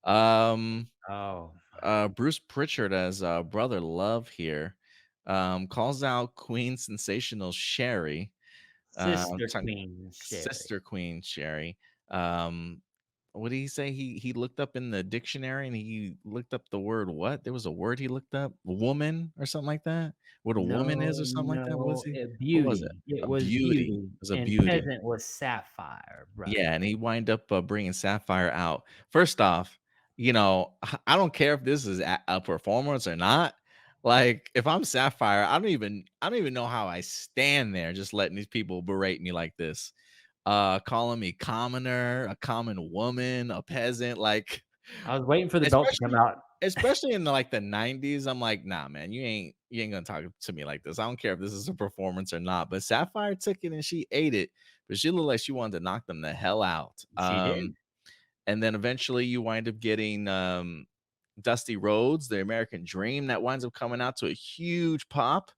Um, Oh, Bruce Pritchard as brother love here, calls out Queen Sensational Sherry, Sister talking Queen Sherry. sister Queen Sherry. Um, what did he say? He looked up in the dictionary and he looked up the word what? There was a word he looked up, woman or something like that. What a woman is No, or something like that. What was no, he? What was it? beauty. It A was beauty. beauty, It was a and beauty. peasant was Sapphire, Yeah, brother. and he wind up bringing Sapphire out. First off, I don't care if this is a performance or not. Like, if I'm Sapphire, I don't even know how I stand there just letting these people berate me like this. Calling me commoner, a common woman, a peasant, like I was waiting for the belt to come especially out. especially in like the 90s. I'm like, nah, man, you ain't gonna talk to me like this. I don't care if this is a performance or not. But Sapphire took it and she ate it, but she looked like she wanted to knock them the hell out. She did. And then eventually you wind up getting Dusty Rhodes, the American Dream, that winds up coming out to a huge pop.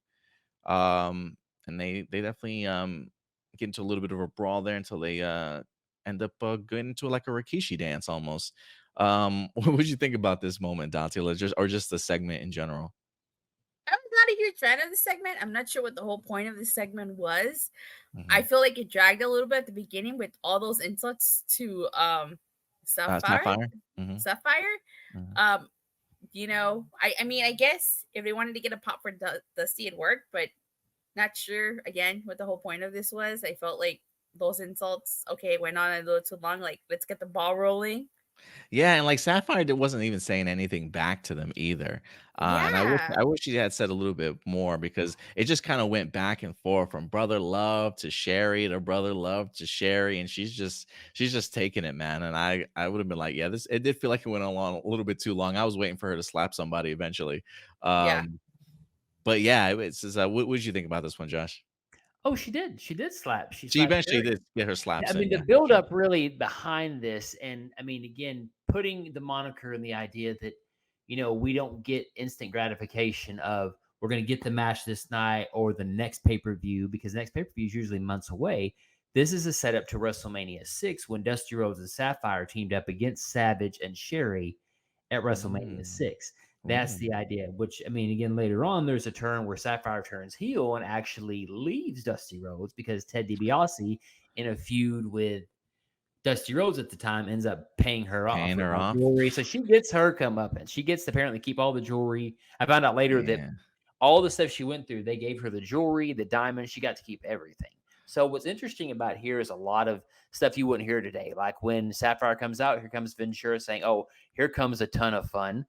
And they definitely get into a little bit of a brawl there until they end up getting into like a Rikishi dance almost. What would you think about this moment, Datila, just the segment in general? I was not a huge fan of the segment. I'm not sure what the whole point of the segment was. I Mhm. feel like it dragged a little bit at the beginning with all those insults to Sapphire. Sapphire. Hmm. Sapphire. Hmm. Um, I mean, I guess if they wanted to get a pop for Dusty, it worked, but not sure again what the whole point of this was. I felt like those insults, okay, went on a little too long. Like, let's get the ball rolling. Yeah, and like Sapphire wasn't even saying anything back to them either. And Yeah. I wish she had said a little bit more because it just kind of went back and forth from brother love to Sherry to brother love to Sherry, and she's just taking it, man. And I would have been like, yeah, this it did feel like it went along a little bit too long. I was waiting for her to slap somebody eventually. Yeah. But yeah, it's just, what did you think about this one, Josh? Oh, she did. She did slap. She She slapped eventually Sherry. did get her slaps I mean, in, the yeah, for build sure. up really behind this, and I mean, again, putting the moniker and the idea that we don't get instant gratification of we're going to get the match this night or the next pay per view because the next pay per view is usually months away. This is a setup to WrestleMania 6 when Dusty Rhodes and Sapphire teamed up against Savage and Sherry at WrestleMania Mm. 6. That's Ooh. the idea, which, I mean, again, later on, there's a turn where Sapphire turns heel and actually leaves Dusty Rhodes because Ted DiBiase, in a feud with Dusty Rhodes at the time, ends up paying her off Paying for her more off? jewelry. So she gets her comeuppance. She gets to apparently keep all the jewelry. I found out later that Yeah. all the stuff she went through, they gave her the jewelry, the diamonds. She got to keep everything. So what's interesting about here is a lot of stuff you wouldn't hear today. Like when Sapphire comes out, here comes Ventura saying, "Oh, here comes a ton of fun."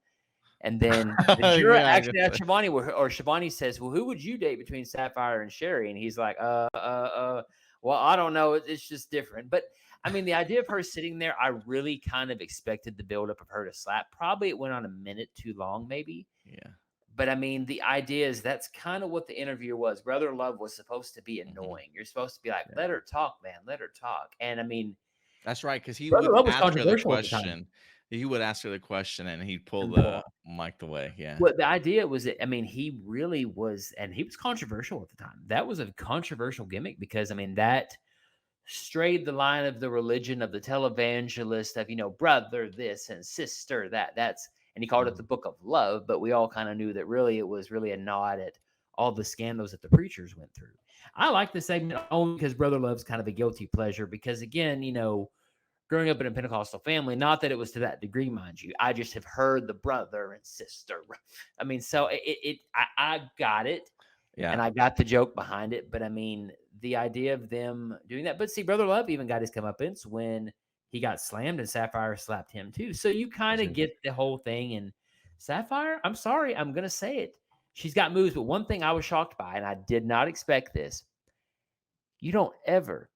And then Ventura Yeah, I guess actually asked so. Shivani, or Shivani says, "Well, who would you date between Sapphire and Sherry?" And he's like, well, I don't know. It's just different." But I mean, the idea of her sitting there, I really kind of expected the buildup of her to slap. Probably it went on a minute too long, maybe. Yeah. But I mean, the idea is that's kind of what the interview was. Brother Love was supposed to be Mhm. annoying. You're supposed to be like, Yeah. let her talk, man, let her talk. And I mean, That's right, because he Brother would Love was ask her the controversial at the time. question. He would ask her the question, and he'd pull And the pull mic away. Yeah. Well, the idea was that, I mean, he really was, and he was controversial at the time. That was a controversial gimmick because, I mean, that strayed the line of the religion of the televangelist of, brother this and sister that. And he called it the Mhm. book of love, but we all kind of knew that really it was really a nod at all the scandals that the preachers went through. I like the segment only because Brother Love's kind of a guilty pleasure because, again, growing up in a Pentecostal family, not that it was to that degree, mind you. I just have heard the brother and sister. I mean, so I got it, and Yeah. I got the joke behind it. But I mean, the idea of them doing that. But see, Brother Love even got his comeuppance when he got slammed, and Sapphire slapped him too. So you kind That's of right. get the whole thing. And Sapphire, I'm sorry, I'm gonna say it. She's got moves, but one thing I was shocked by, and I did not expect this. You don't ever,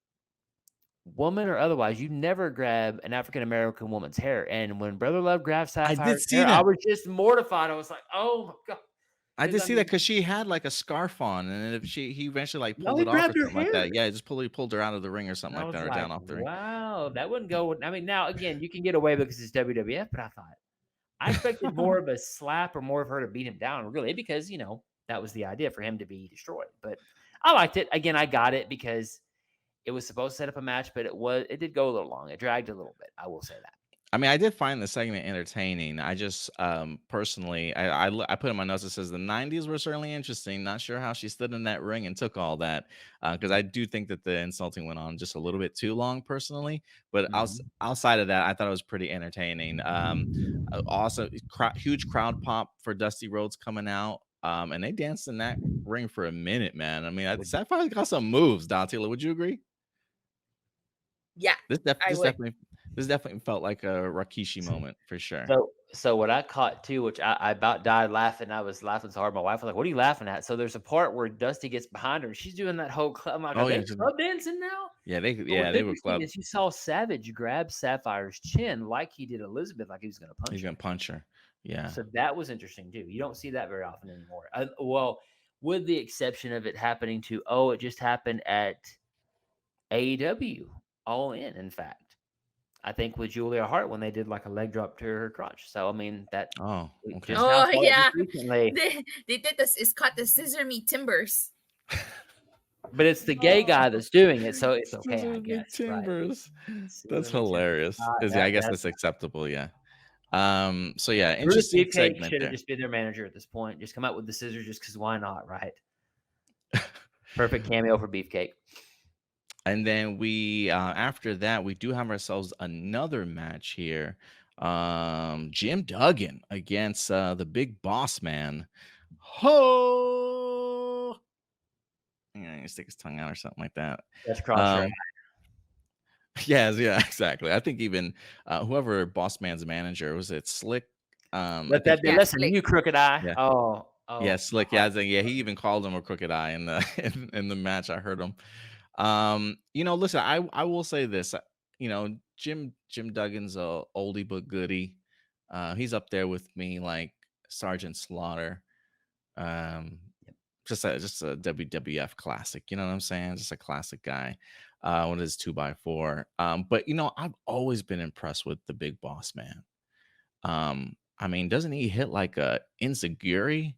woman or otherwise, you never grab an African American woman's hair. And when Brother Love grabbed I did Sapphire's see hair, I that. was just mortified. I was like, "Oh my god!" I Because did I see that mean, because she had like a scarf on, and then if he eventually like no, pulled he it off or grabbed her something like hair. that. Yeah, just pulled her out of the ring or something And I like was that, or like, down off the ring. "Wow, that wouldn't go." I mean, now again, you can get away because it's WWF, but I thought I expected more of a slap or more of her to beat him down, really, because That was the idea, for him to be destroyed. But I liked it. Again, I got it because it was supposed to set up a match, but it did go a little long. It dragged a little bit. I will say that. I mean, I did find the segment entertaining. I just personally, I put in my notes. It says the '90s were certainly interesting. Not sure how she stood in that ring and took all that, because I do think that the insulting went on just a little bit too long, personally. But outside of that, I thought it was pretty entertaining. Also, huge crowd pop for Dusty Rhodes coming out, and they danced in that ring for a minute, man. I mean, Sapphire got some moves. Datila, would you agree? Yeah, This definitely felt like a Rikishi moment for sure. So what I caught too, which I about died laughing. I was laughing so hard. My wife was like, "What are you laughing at?" So there's a part where Dusty gets behind her and she's doing that whole club. I'm like, "Are they club dancing now?" Yeah, they were club. You saw Savage grab Sapphire's chin like he did Elizabeth, like he was going to punch her. He's going to punch her. Yeah. So that was interesting too. You don't see that very often anymore. Well, with the exception of it happening to, it just happened at AEW All In fact. I think with Julia Hart when they did like a leg drop to her crotch. So I mean that. Oh, okay. Yeah. They did this. It's called the Scissor Me Timbers. But it's the gay guy that's doing it, so it's okay. I guess. Timbers. Right? That's hilarious. I guess that's acceptable. Yeah. So yeah, interesting segment. Should have just been their manager at this point. Just come out with the scissors, just because why not, right? Perfect cameo for Beefcake. And then we, after that, we do have ourselves another match here. Jim Duggan against the Big Boss Man. Ho! Yeah, he stick his tongue out or something like that. That's cross. Yeah, exactly. I think even whoever Boss Man's manager was, it Slick. Listen, you crooked eye. Yeah. Oh, yeah, Slick. Yeah, he even called him a crooked eye in the in the match. I heard him. Listen, I will say this. Jim Duggan's a oldie but goodie. He's up there with me, like Sergeant Slaughter. Just a WWF classic. You know what I'm saying? Just a classic guy. One of his 2x4. But I've always been impressed with the Big Boss Man. I mean, doesn't he hit like a Inzaguri?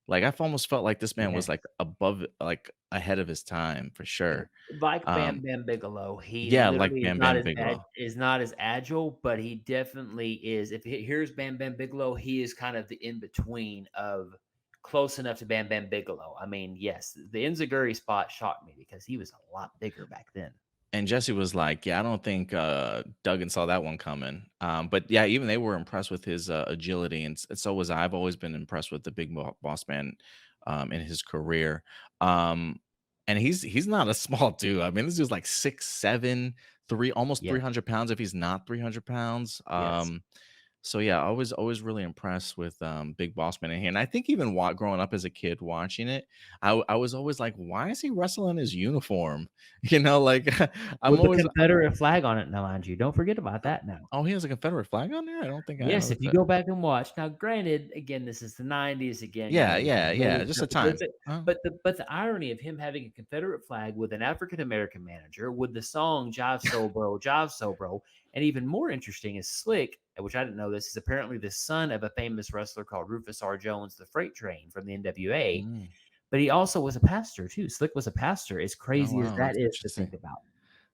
Like I've almost felt like this man was like above, like ahead of his time for sure. Like Bam Bam Bigelow, like Bam Bam Bigelow is not as agile, but he definitely is. Here's Bam Bam Bigelow, he is kind of the in between of close enough to Bam Bam Bigelow. I mean, yes, the Inzaguri spot shocked me because he was a lot bigger back then. And Jesse was like, yeah, I don't think Duggan saw that one coming. But yeah, even they were impressed with his agility. And so was I. I've always been impressed with the Big Boss Man in his career. And he's not a small dude. I mean, this dude's like 6'7", almost 300 pounds if he's not 300 pounds. Yes. So yeah, I was always really impressed with Big Boss Man in here. And I think even growing up as a kid watching it, I was always like, why is he wrestling his uniform? Like I'm always a Confederate flag on it now, mind you. Don't forget about that now. Oh, he has a Confederate flag on there? I don't think I Yes, if you go back and watch. Now, granted, again, this is the 90s again. Yeah. Just a time. But the irony of him having a Confederate flag with an African American manager, with the song Jive So Bro, Jive So Bro, and even more interesting is Slick, which I didn't know this, is apparently the son of a famous wrestler called Rufus R. Jones, the Freight Train from the NWA. But he also was a pastor too. Slick was a pastor. As crazy as that is to think about.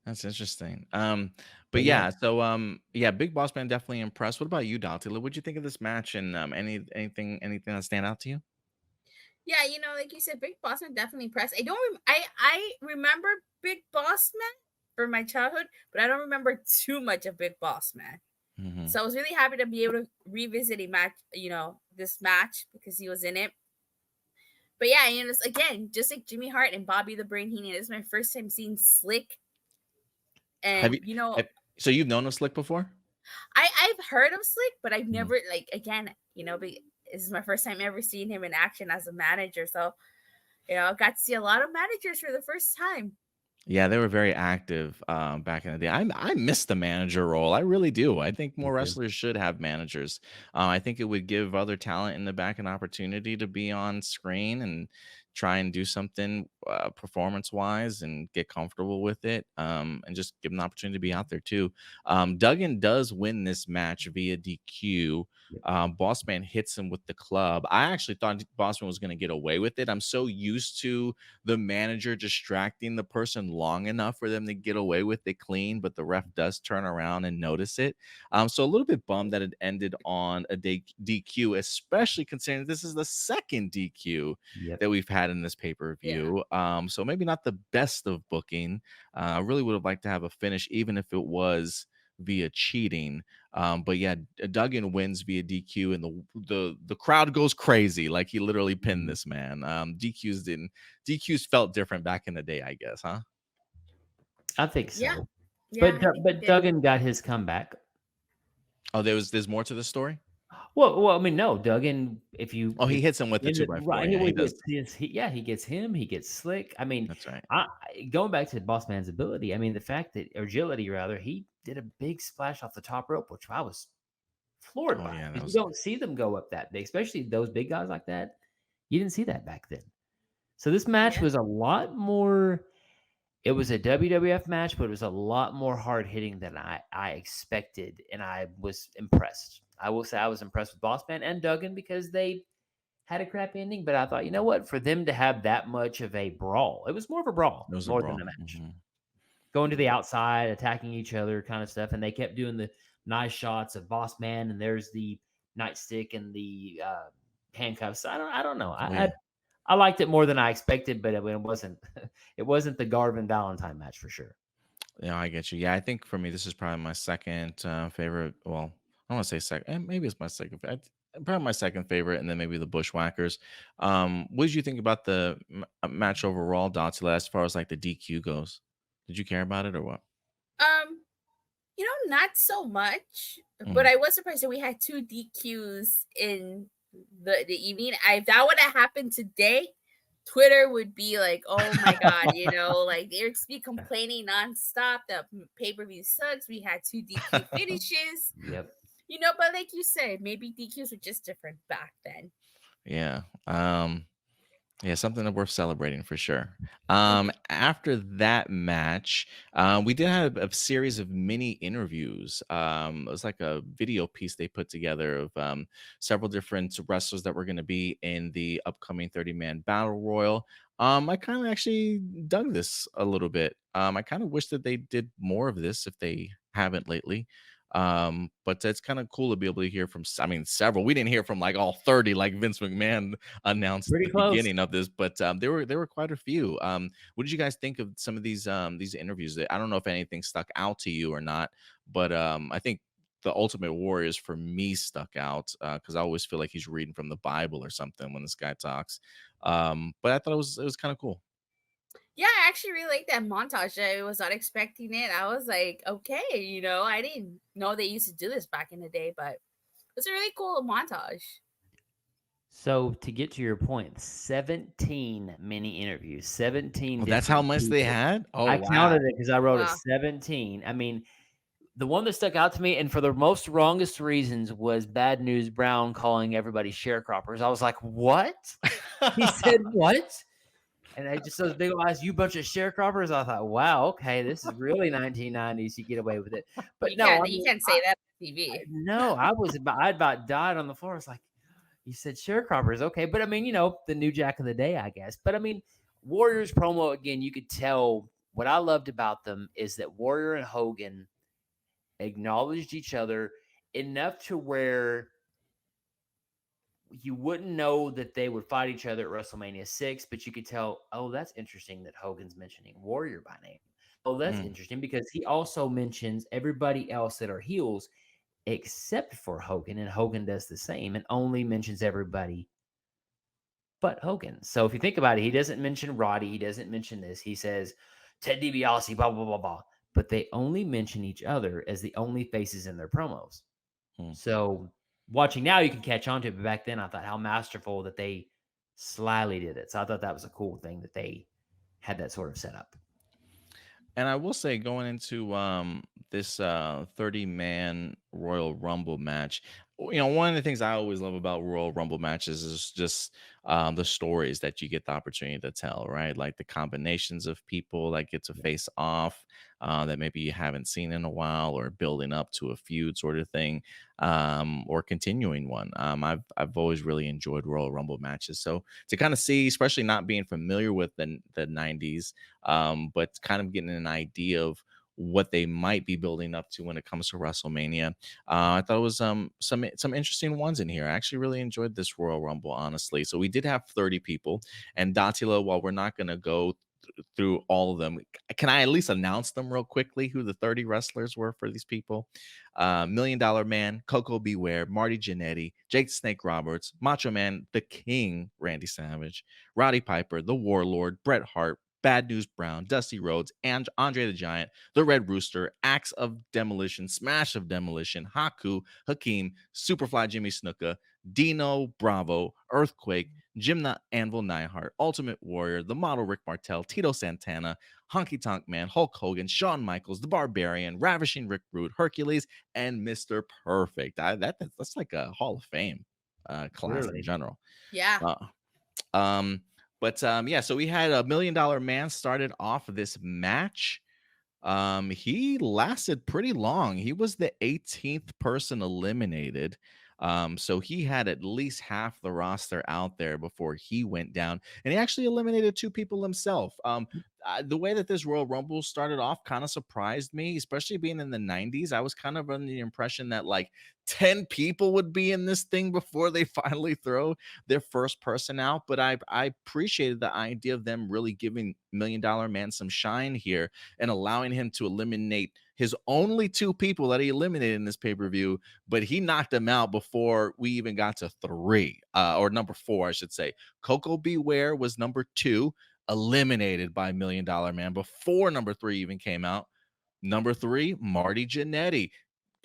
That's interesting. But yeah, so Big Boss Man definitely impressed. What about you, Datila? What'd you think of this match and anything that stand out to you? Yeah, like you said, Big Boss Man definitely impressed. I remember Big Boss Man from my childhood, but I don't remember too much of Big Boss Man. Mm-hmm. So I was really happy to be able to revisit a match, this match because he was in it. But yeah, again, just like Jimmy Hart and Bobby the Brain Heenan, this is my first time seeing Slick. And so you've known of Slick before? I've heard of Slick, but I've never this is my first time ever seeing him in action as a manager. So, I got to see a lot of managers for the first time. Yeah, they were very active back in the day. I miss the manager role. I really do. I think more wrestlers should have managers. I think it would give other talent in the back an opportunity to be on screen and try and do something performance wise and get comfortable with it, and just give him the opportunity to be out there too. Duggan does win this match via DQ. Bossman hits him with the club. I actually thought Bossman was going to get away with it. I'm so used to the manager distracting the person long enough for them to get away with it clean, but the ref does turn around and notice it. So a little bit bummed that it ended on a DQ, especially considering this is the second DQ that we've had in this pay-per-view. So maybe not the best of booking. I really would have liked to have a finish, even if it was via cheating. But yeah, Duggan wins via DQ, and the crowd goes crazy. Like he literally pinned this man. DQs felt different back in the day, I guess, huh? I think so. Yeah. But Duggan got his comeback. Oh, there's more to the story. Well, I mean, no, Duggan. If you, he hits him with the 2x4. Right, Yeah, he gets him. He gets slick. I mean, that's right. Going back to Bossman's ability, I mean, the fact that agility, rather, he did a big splash off the top rope, which I was floored by. Yeah, You don't see them go up that big, especially those big guys like that. You didn't see that back then. So this match was a lot more. It was a WWF match, but it was a lot more hard hitting than I expected, and I was impressed. I will say I was impressed with Bossman and Duggan because they had a crap ending, but I thought, you know what, for them to have that much of a brawl, it was more of a brawl, than a match. Going to the outside, attacking each other, kind of stuff, and they kept doing the nice shots of Bossman, and there's the nightstick and the handcuffs. I don't know. I liked it more than I expected, but it wasn't the Garvin Valentine match for sure. Yeah, I get you. Yeah, I think for me, this is probably my second favorite. Well, I don't want to say second. Maybe it's my second. Probably my second favorite, and then maybe the Bushwackers. What did you think about the match overall, Datila, as far as like the DQ goes? Did you care about it or what? Not so much, but I was surprised that we had 2 DQs in the evening. If that would have happened today, Twitter would be like, oh my God, like they'd be complaining nonstop that pay-per-view sucks. We had 2 DQ finishes. Yep. But like you said, maybe DQs were just different back then. Yeah. Yeah, something worth celebrating for sure. After that match, we did have a series of mini interviews. It was like a video piece they put together of several different wrestlers that were going to be in the upcoming 30-man battle royal. I kind of actually dug this a little bit. I kind of wish that they did more of this if they haven't lately. But it's kind of cool to be able to hear from, several. We didn't hear from like all 30 like Vince McMahon announced Pretty at the close. beginning of this, but there were quite a few. What did you guys think of some of these interviews? I don't know if anything stuck out to you or not, but I think the Ultimate Warriors for me stuck out because I always feel like he's reading from the Bible or something when this guy talks. But I thought it was kind of cool. Yeah, I actually really like that montage. I was not expecting it. I was like, okay, I didn't know they used to do this back in the day, but it's a really cool montage. So to get to your point, 17 mini interviews, 17. Well, that's how much they had? Oh, I counted it because I wrote it 17. I mean, the one that stuck out to me, and for the most wrongest reasons, was Bad News Brown calling everybody sharecroppers. I was like, what? He said, what? And I just those big eyes, you bunch of sharecroppers. I thought, wow, okay, this is really 1990s. You get away with it, but you can't say that on TV. No, I about died on the floor. It's like you said, sharecroppers, okay, but I mean, the new Jack of the day, I guess. But I mean, Warriors promo again. You could tell what I loved about them is that Warrior and Hogan acknowledged each other enough to where you wouldn't know that they would fight each other at WrestleMania 6, but you could tell, oh, that's interesting that Hogan's mentioning Warrior by name. Oh, that's interesting because he also mentions everybody else that are heels except for Hogan, and Hogan does the same and only mentions everybody but Hogan. So if you think about it, he doesn't mention Roddy, he doesn't mention this. He says Ted DiBiase, blah, blah, blah, blah. But they only mention each other as the only faces in their promos. So watching now, you can catch on to it. But back then, I thought how masterful that they slyly did it. So I thought that was a cool thing that they had that sort of setup. And I will say, going into this 30-man Royal Rumble match, one of the things I always love about Royal Rumble matches is just the stories that you get the opportunity to tell, right? Like the combinations of people that get to face off that maybe you haven't seen in a while, or building up to a feud sort of thing, or continuing one. I've always really enjoyed Royal Rumble matches. So to kind of see, especially not being familiar with the '90s, but kind of getting an idea of what they might be building up to when it comes to WrestleMania. I thought it was some interesting ones in here. I actually really enjoyed this Royal Rumble, honestly. So we did have 30 people, and Datila, while we're not going to go through all of them, can I at least announce them real quickly? Who the 30 wrestlers were for these people? Million Dollar Man, Coco Beware, Marty Jannetty, Jake the Snake Roberts, Macho Man, the King, Randy Savage, Roddy Piper, the Warlord, Bret Hart, Bad News Brown, Dusty Rhodes, and Andre the Giant, the Red Rooster, Axe of Demolition, Smash of Demolition, Haku, Hakeem, Superfly Jimmy Snuka, Dino Bravo, Earthquake, Jim the Anvil Neihart, Ultimate Warrior, the Model Rick Martel, Tito Santana, Honky Tonk Man, Hulk Hogan, Shawn Michaels, the Barbarian, Ravishing Rick Rude, Hercules, and Mr. Perfect. That's like a Hall of Fame class in general. Yeah. Yeah, so we had a $1 Million Man started off this match. He lasted pretty long. He was the 18th person eliminated. So he had at least half the roster out there before he went down, and he actually eliminated 2 people himself. The way that this Royal Rumble started off kind of surprised me, especially being in the '90s. I was kind of under the impression that like 10 people would be in this thing before they finally throw their first person out. But I appreciated the idea of them really giving $1 Million Man some shine here and allowing him to eliminate his only 2 people that he eliminated in this pay-per-view, but he knocked them out before we even got to 3, or number 4, I should say. Coco Beware was number 2, eliminated by $1 Million Man before number 3 even came out. Number 3, Marty Jannetty,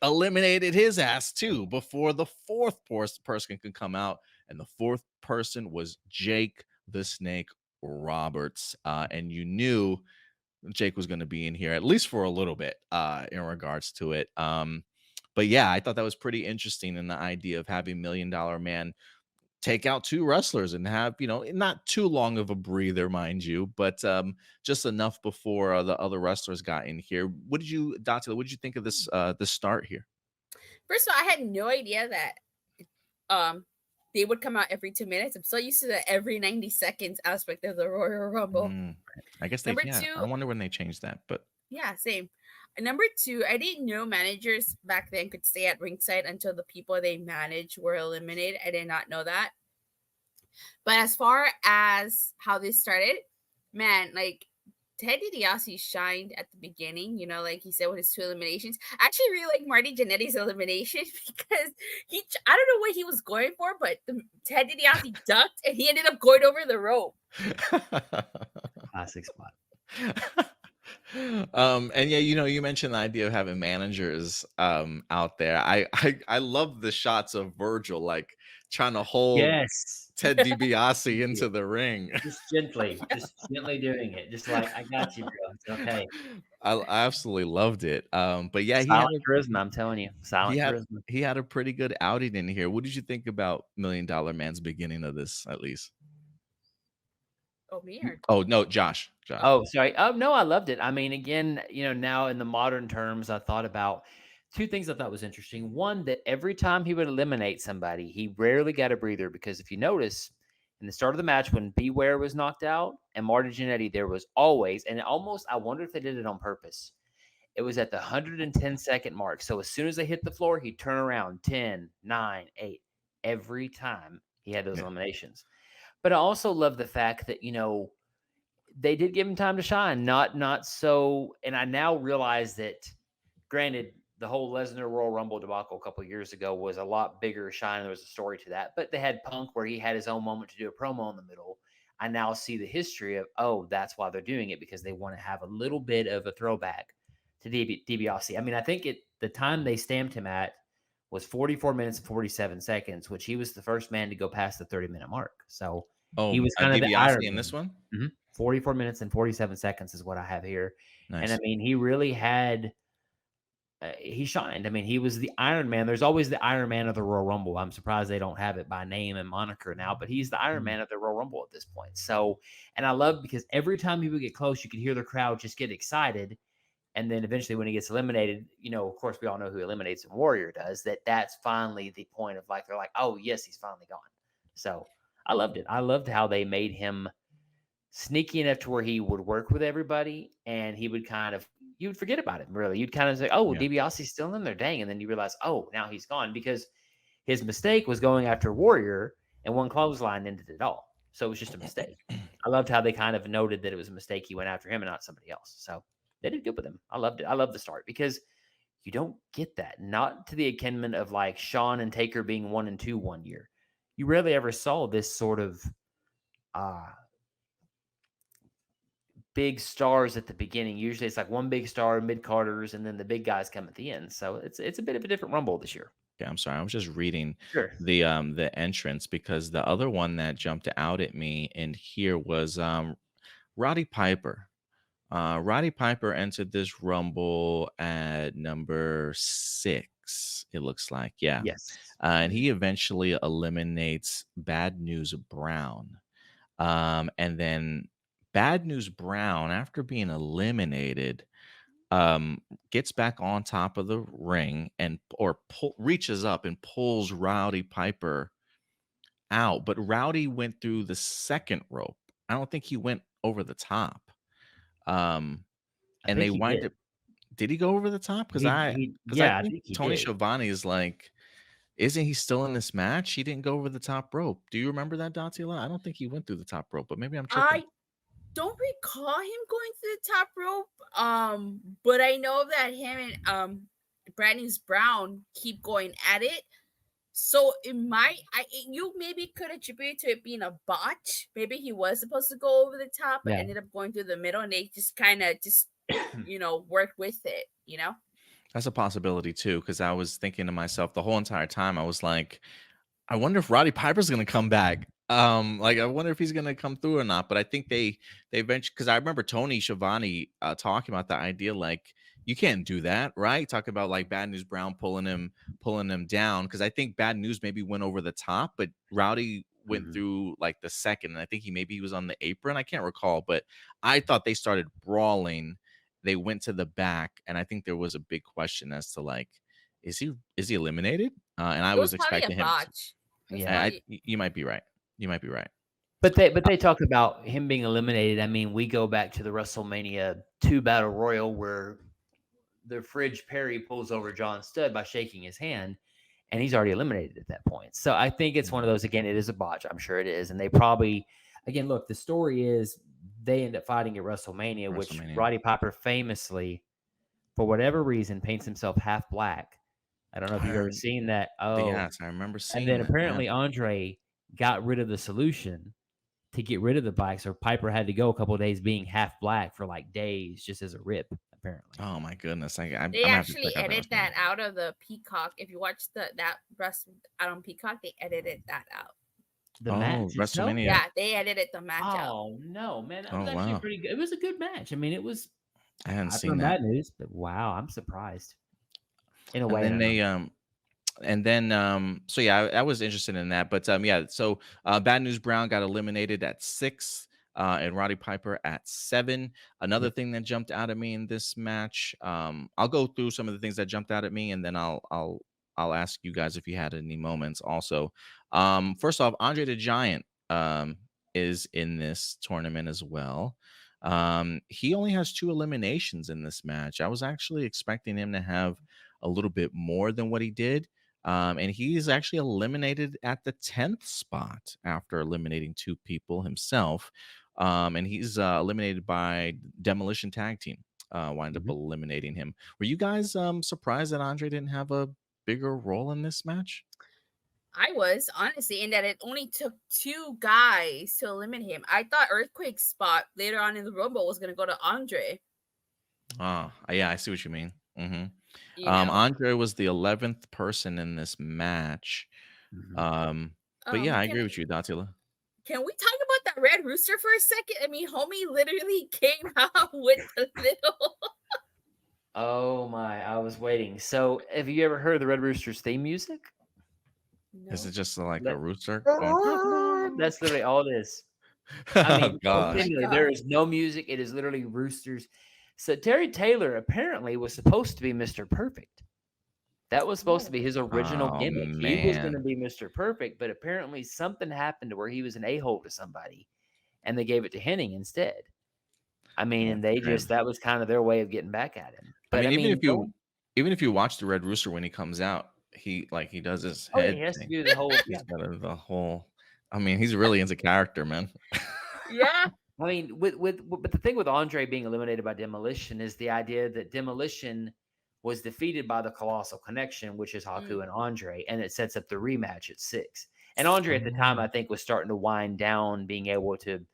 eliminated his ass too before the 4th person could come out, and the 4th person was Jake the Snake Roberts, and you knew Jake was going to be in here at least for a little bit in regards to it. But yeah, I thought that was pretty interesting, in the idea of having $1 Million Man take out 2 wrestlers and have, not too long of a breather, mind you, but just enough before the other wrestlers got in here. Datila, what did you think of this start here? First of all, I had no idea that they would come out every 2 minutes. I'm so used to the every 90 seconds aspect of the Royal Rumble. I guess Number 2, I wonder when they changed that, but yeah, same. Number 2, I didn't know managers back then could stay at ringside until the people they managed were eliminated. I did not know that. But as far as how this started, man, like Ted DiBiase shined at the beginning, like he said with his 2 eliminations. I actually really like Marty Jannetty's elimination because I don't know what he was going for, but Ted DiBiase ducked and he ended up going over the rope. Classic spot. And yeah, you mentioned the idea of having managers out there. I love the shots of Virgil like trying to hold Ted DiBiase into the ring. Just gently doing it. Just like, I got you, bro. It's okay. I absolutely loved it. But yeah, silent charisma, I'm telling you. Silent charisma. He had a pretty good outing in here. What did you think about $1 Million Man's beginning of this, at least? Oh, weird. Oh, no, Josh. Oh, sorry. Oh, no, I loved it. I mean, again, now in the modern terms, I thought about 2 things I thought was interesting. One, that every time he would eliminate somebody, he rarely got a breather, because if you notice, in the start of the match when Beware was knocked out and Marty Jannetty, there was always, and almost, I wonder if they did it on purpose, it was at the 110-second mark. So as soon as they hit the floor, he'd turn around 10, 9, 8. Every time he had those eliminations. But I also love the fact that, they did give him time to shine. Not so, and I now realize that, granted, the whole Lesnar Royal Rumble debacle a couple of years ago was a lot bigger shine. There was a story to that, but they had Punk where he had his own moment to do a promo in the middle. I now see the history of, that's why they're doing it, because they want to have a little bit of a throwback to DiBiase. I mean, I think the time they stamped him at was 44 minutes and 47 seconds, which he was the first man to go past the 30-minute mark. So he was kind of the DiBiase in this one. 44 minutes and 47 seconds is what I have here. Nice. And I mean, he really had he shined. I mean, he was the Iron Man. There's always the Iron Man of the Royal Rumble. I'm surprised they don't have it by name and moniker now, but he's the Iron Man of the Royal Rumble at this point. So, and I love because every time he would get close, you could hear the crowd just get excited. And then eventually when he gets eliminated, of course, we all know who eliminates him. Warrior does. That's finally the point of like, they're like, oh, yes, he's finally gone. So I loved it. I loved how they made him sneaky enough to where he would work with everybody and he would you would forget about him, really. You'd kind of say, oh, Dibiase's still in there, dang. And then you realize, oh, now he's gone because his mistake was going after Warrior and one clothesline ended it all. So it was just a mistake. I loved how they kind of noted that it was a mistake. He went after him and not somebody else. So they did good with him. I loved it. I love the start because you don't get that. Not to the akin of like Shawn and Taker being 1 and 2 one year. You rarely ever saw this sort of big stars at the beginning. Usually it's like one big star, mid-carders, and then the big guys come at the end. So it's a bit of a different Rumble this year. Yeah, I'm sorry. I was just reading the entrance because the other one that jumped out at me in here was Roddy Piper. Roddy Piper entered this Rumble at number 6, it looks like. Yeah. Yes. And he eventually eliminates Bad News Brown. And then Bad News Brown, after being eliminated, gets back on top of the ring and reaches up and pulls Rowdy Piper out. But Rowdy went through the second rope. I don't think he went over the top. And they wind up. Did he go over the top? Because I think Tony Schiavone is like, isn't he still in this match? He didn't go over the top rope. Do you remember that, Datila? I don't think he went through the top rope, but maybe I'm tripping. I don't recall him going through the top rope. But I know that him and Bad News Brown keep going at it. So you maybe could attribute to it being a botch. Maybe he was supposed to go over the top, but ended up going through the middle, and they just kind of worked with it. That's a possibility too, because I was thinking to myself the whole entire time. I was like, I wonder if Roddy Piper's gonna come back. Like I wonder if he's gonna come through or not. But I think they eventually, because I remember Tony Schiavone talking about the idea like you can't do that, right? Talking about like Bad News Brown pulling him down, because I think Bad News maybe went over the top, but Rowdy went through like the second, and I think he was on the apron. I can't recall, but I thought they started brawling. They went to the back, and I think there was a big question as to like, is he eliminated? And I was expecting him. You might be right. But they talk about him being eliminated. I mean, we go back to the WrestleMania 2 Battle Royal where the Fridge Perry pulls over John Studd by shaking his hand, and he's already eliminated at that point. So I think it's one of those, again, it is a botch. I'm sure it is. And they probably, again, look, the story is they end up fighting at WrestleMania, which Roddy Piper famously, for whatever reason, paints himself half black. I don't know if you've ever seen that. Oh, yes, I remember seeing. And then apparently Andre got rid of the solution to get rid of the black, so Piper had to go a couple of days being half black for like days, just as a rip. Apparently. Oh my goodness! They actually edit that out of the Peacock. If you watch that rest out on Peacock, they edited that out. The match, WrestleMania. Yeah, they edited the match out. Oh no, man, that was actually pretty good. It was a good match. I mean, it was. I hadn't seen that. Bad news, but wow, I'm surprised. In a way, and then so yeah, I was interested in that, but so Bad News Brown got eliminated at 6, and Roddy Piper at 7. Another thing that jumped out at me in this match, I'll go through some of the things that jumped out at me, and then I'll ask you guys if you had any moments also. First off, Andre the Giant is in this tournament as well. He only has 2 eliminations in this match. I was actually expecting him to have a little bit more than what he did. And he's actually eliminated at the 10th spot after eliminating 2 people himself. And he's eliminated by Demolition Tag Team, wind up eliminating him. Were you guys surprised that Andre didn't have a bigger role in this match? I was, honestly, in that it only took 2 guys to eliminate him. I thought Earthquake's spot later on in the Rumble was going to go to Andre. Oh, yeah, I see what you mean. Andre was the 11th person in this match. But yeah, I agree with you, Datila. Can we talk about that Red Rooster for a second? I mean, homie literally came out with the little Oh my, I was waiting. So, have you ever heard the Red Roosters theme music? Is No. it just like a Let- rooster going? That's literally all it is. I Oh mean, Oh my gosh. genuinely, there god. is no music. It is literally roosters. So Terry Taylor apparently was supposed to be Mr. Perfect. That was supposed to Oh. be his original Oh gimmick. He was going to man. be Mr. Perfect, but apparently something happened to where he was an a-hole to somebody, and they gave it to Henning instead. I mean, and they Okay. just that was kind of their way of getting back at him. I But I mean, mean, even if you watch the Red Rooster when he comes out, he does his oh yeah, head he has to thing. do the whole. He's Yeah, got the whole. I mean, he's really into character, man. Yeah. I mean, but the thing with Andre being eliminated by Demolition is the idea that Demolition was defeated by the Colossal Connection, which is Haku and Andre, and it sets up the rematch at 6. And Andre at the time, I think, was starting to wind down, being able to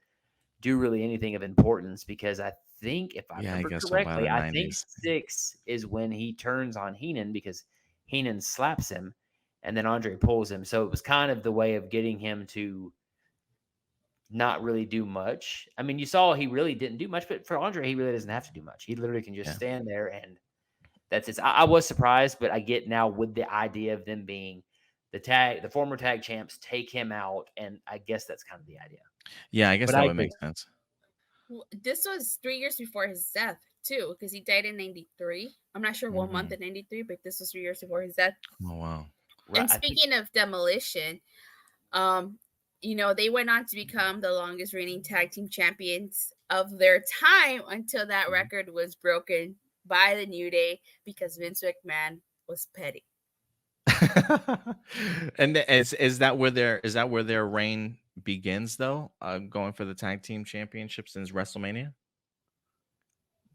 do really anything of importance because I think, if I Yeah, I remember guess so. By correctly, the I think 90s. 6 is when he turns on Heenan because Heenan slaps him, and then Andre pulls him. So it was kind of the way of getting him to not really do much. I mean, you saw he really didn't do much, but for Andre, he really doesn't have to do much. He literally can just Yeah. stand there, and that's it. I was surprised, but I get now with the idea of them being the former tag champs, take him out, and I guess that's kind of the idea. Yeah, I guess But that I would agree. make sense. Well, this was 3 years before his death too, because he died in '93. I'm not sure what month in '93, but this was 3 years before his death. Oh wow. And speaking of Demolition, they went on to become the longest reigning tag team champions of their time until that record was broken by the New Day because Vince McMahon was petty. And is that where their reign begins though? Going for the tag team championship since WrestleMania?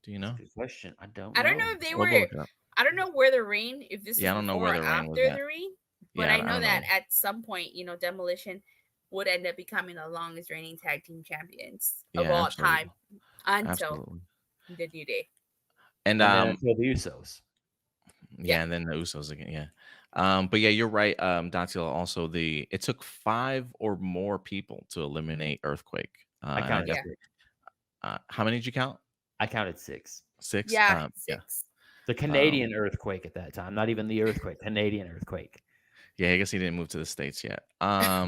Do you know? Good question. I don't I don't know. know if they We'll were. go look it up. I don't know where the reign, if this Yeah, I was don't know before where or the reign was after at. the reign, but Yeah, I know don't that know. at some point, Demolition would end up becoming the longest reigning tag team champions of Yeah, all absolutely. time until Absolutely. the New Day. And And then until the Usos. yeah, and then the Usos again. Yeah. But yeah, you're right. Datila, also it took 5 or more people to eliminate Earthquake. I And I counted definitely 6. how many did you count? I counted 6. 6? Yeah, Yeah. 6. The Canadian earthquake at that time, not even the earthquake, Canadian earthquake. Yeah, I guess he didn't move to the States yet. Yeah.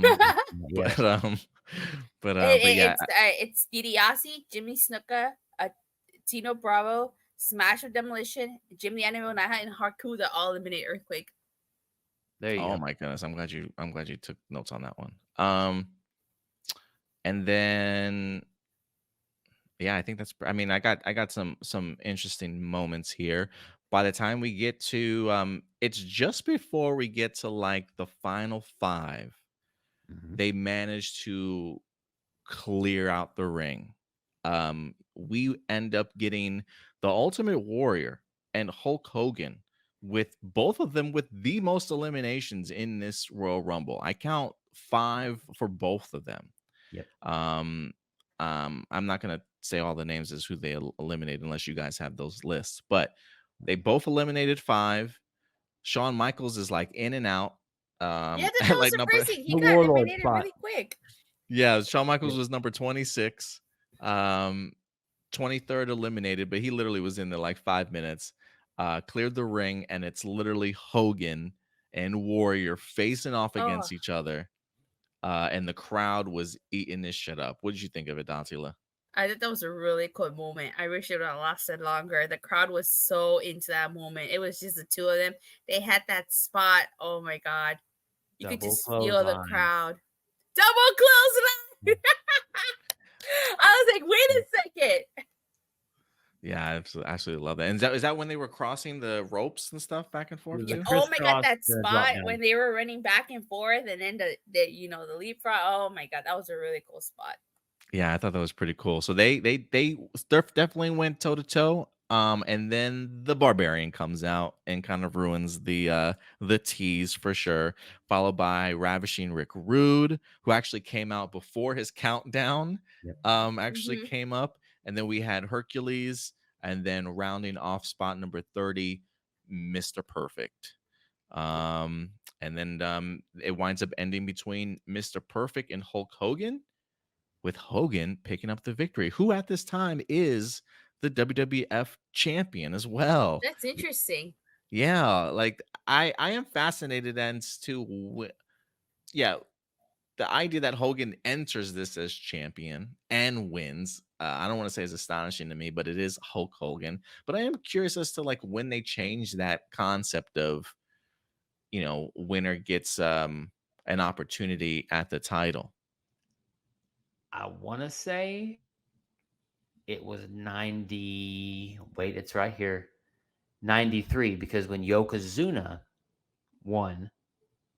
But yeah. It's Dibiase, Jimmy Snuka, Tino Bravo, Smash of Demolition, Jimmy Animal Naha, and Haku that all eliminate Earthquake. There you go. Oh my goodness, I'm glad you took notes on that one. And then yeah, I think that's. I mean, I got some interesting moments here. By the time we get to, it's just before we get to like the final 5. They managed to clear out the ring. We end up getting the Ultimate Warrior and Hulk Hogan, with both of them with the most eliminations in this Royal Rumble. I count 5 for both of them. Yep. I'm not gonna say all the names as who they eliminated unless you guys have those lists, but they both eliminated 5. Shawn Michaels is like in and out. Yeah, that At was like number surprising. He The got Warlord eliminated spot. really quick. Yeah, Shawn Michaels was number 26. 23rd eliminated, but he literally was in there like 5 minutes. Cleared the ring, and it's literally Hogan and Warrior facing off against each other. And the crowd was eating this shit up. What did you think of it, Datila? I thought that was a really cool moment. I wish it would have lasted longer. The crowd was so into that moment. It was just the two of them. They had that spot. Oh my god. You could just feel the crowd. Double clothesline. I was like, wait a second. Yeah, I absolutely love that. And is that when they were crossing the ropes and stuff back and forth too? Oh my god, that spot when they were running back and forth, and then the leapfrog. Oh my god, that was a really cool spot. Yeah, I thought that was pretty cool. So they definitely went toe to toe. And then the Barbarian comes out and kind of ruins the tease for sure. Followed by Ravishing Rick Rude, who actually came out before his countdown. Actually came up, and then we had Hercules, and then rounding off spot number 30, Mr. Perfect. And then it winds up ending between Mr. Perfect and Hulk Hogan, with Hogan picking up the victory, who at this time is the WWF champion as well. That's interesting. Yeah, like I am fascinated as to yeah, the idea that Hogan enters this as champion and wins. I don't want to say it's astonishing to me, but it is Hulk Hogan. But I am curious as to like when they change that concept of, winner gets an opportunity at the title. I want to say it was 90. Wait, it's right here. 93, because when Yokozuna won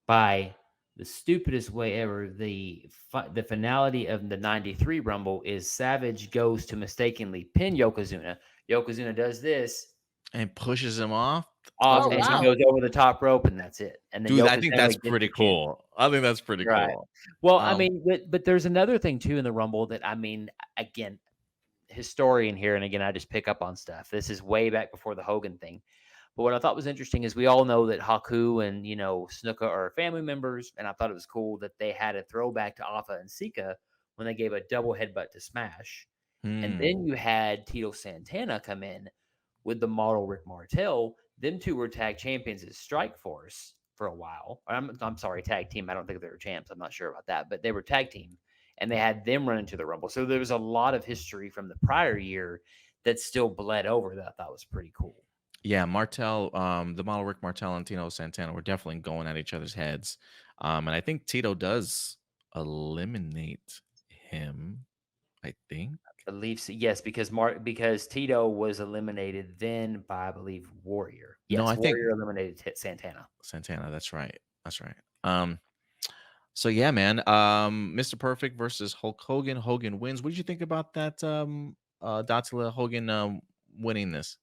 by the stupidest way ever, the finality of the 93 Rumble is Savage goes to mistakenly pin Yokozuna. Yokozuna does this And pushes him off. and wow. he goes over the top rope, and that's it. And then Dude, I Yokozuna think that's gets pretty the pin. cool. I think that's pretty Right. cool. Well, I mean, but there's another thing too in the Rumble that, I mean, again, historian here, and again, I just pick up on stuff. This is way back before the Hogan thing. But what I thought was interesting is we all know that Haku and, Snuka are family members, and I thought it was cool that they had a throwback to Alpha and Sika when they gave a double headbutt to Smash. And then you had Tito Santana come in with the model Rick Martel. Them two were tag champions as Strike Force for a while. I'm sorry, tag team. I don't think they were champs. I'm not sure about that, but they were tag team, and they had them run into the Rumble. So there was a lot of history from the prior year that still bled over that I thought was pretty cool. Yeah, Martel, the model Rick Martel and Tito Santana were definitely going at each other's heads. And I think Tito does eliminate him, I think. I believe so. Yes, because Tito was eliminated then by, I believe, Warrior. Yes, No, I think Warrior eliminated Santana. Santana, that's right. That's right. So yeah, man. Mr. Perfect versus Hulk Hogan. Hogan wins. What did you think about that? Datila Hogan winning this?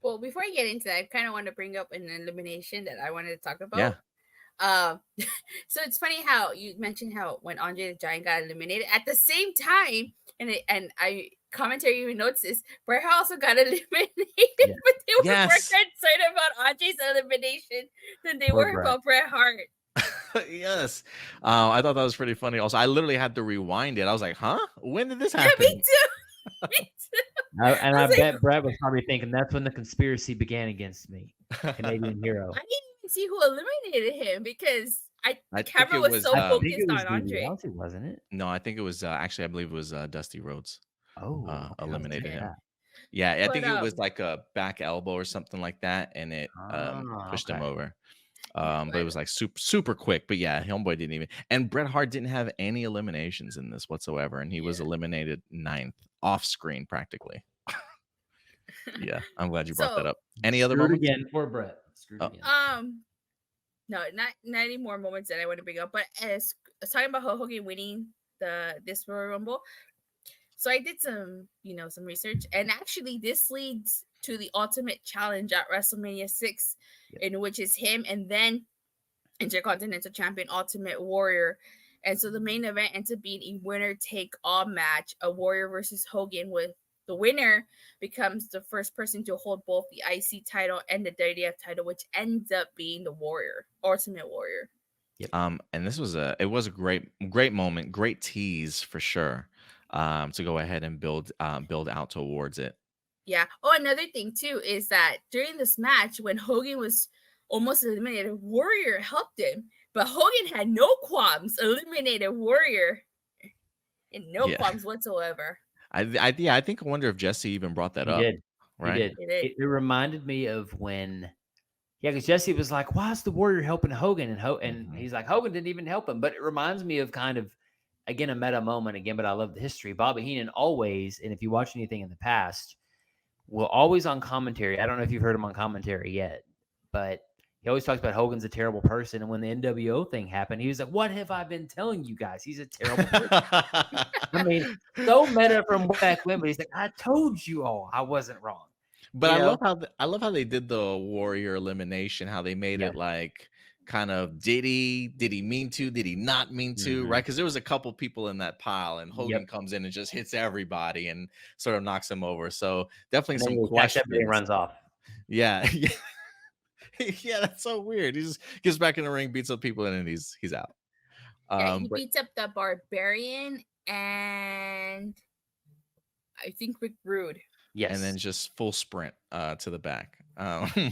Well, before I get into that, I kind of want to bring up an elimination that I wanted to talk about. Yeah. So it's funny how you mentioned how when Andre the Giant got eliminated at the same time, and I commentary even notes this, Bret also got eliminated, but they were more concerned about Andre's elimination than they were about Bret Hart. Yes. I thought that was pretty funny. Also, I literally had to rewind it. I was like, huh? When did this happen? Yeah, me too. Me too. I bet Brett was probably thinking that's when the conspiracy began against me. Canadian hero. I didn't even see who eliminated him because the camera was so focused on Andre. Dibiase, wasn't it? No, I think it was actually, I believe it was Dusty Rhodes. Eliminated him. Yeah, I think it was like a back elbow or something like that, and it pushed him over. But it was like super quick. But yeah, Homeboy didn't even. And Bret Hart didn't have any eliminations in this whatsoever, and he was eliminated 9th off screen practically. Yeah, I'm glad you brought that up. Any other moments? Again for Bret. No, not any more moments that I want to bring up. But as talking about Hogan winning this Royal Rumble, so I did some research, and actually this leads to the Ultimate Challenge at WrestleMania 6, in which is him and then Intercontinental Champion Ultimate Warrior. And so the main event ends up being a winner-take-all match, a Warrior versus Hogan, with the winner becomes the first person to hold both the IC title and the WWF title, which ends up being the Warrior, Ultimate Warrior. Yep. And this was a great moment, great tease for sure. To go ahead and build out towards it. Yeah. Oh, another thing too is that during this match, when Hogan was almost eliminated, Warrior helped him, but Hogan had no qualms, eliminated Warrior, and no qualms whatsoever. I wonder if Jesse even brought that up. Did. Right? He did. It reminded me of when, because Jesse was like, "Why is the Warrior helping Hogan?" And he's like, "Hogan didn't even help him." But it reminds me of kind of, again, a meta moment again, but I love the history. Bobby Heenan always, and if you watch anything in the past, will always on commentary. I don't know if you've heard him on commentary yet, but he always talks about Hogan's a terrible person. And when the NWO thing happened, he was like, "What have I been telling you guys? He's a terrible person." I mean, so meta from back when, but he's like, "I told you all I wasn't wrong." But I love how they did the Warrior elimination, how they made it like kind of did he mean to, did he not mean to, right? Because there was a couple people in that pile, and Hogan comes in and just hits everybody and sort of knocks them over. So definitely some questions. Runs off. Yeah. Yeah, that's so weird. He just gets back in the ring, beats up people, and then he's out. He beats up the Barbarian and I think Rick Rude. and then Yes. just full sprint to the back.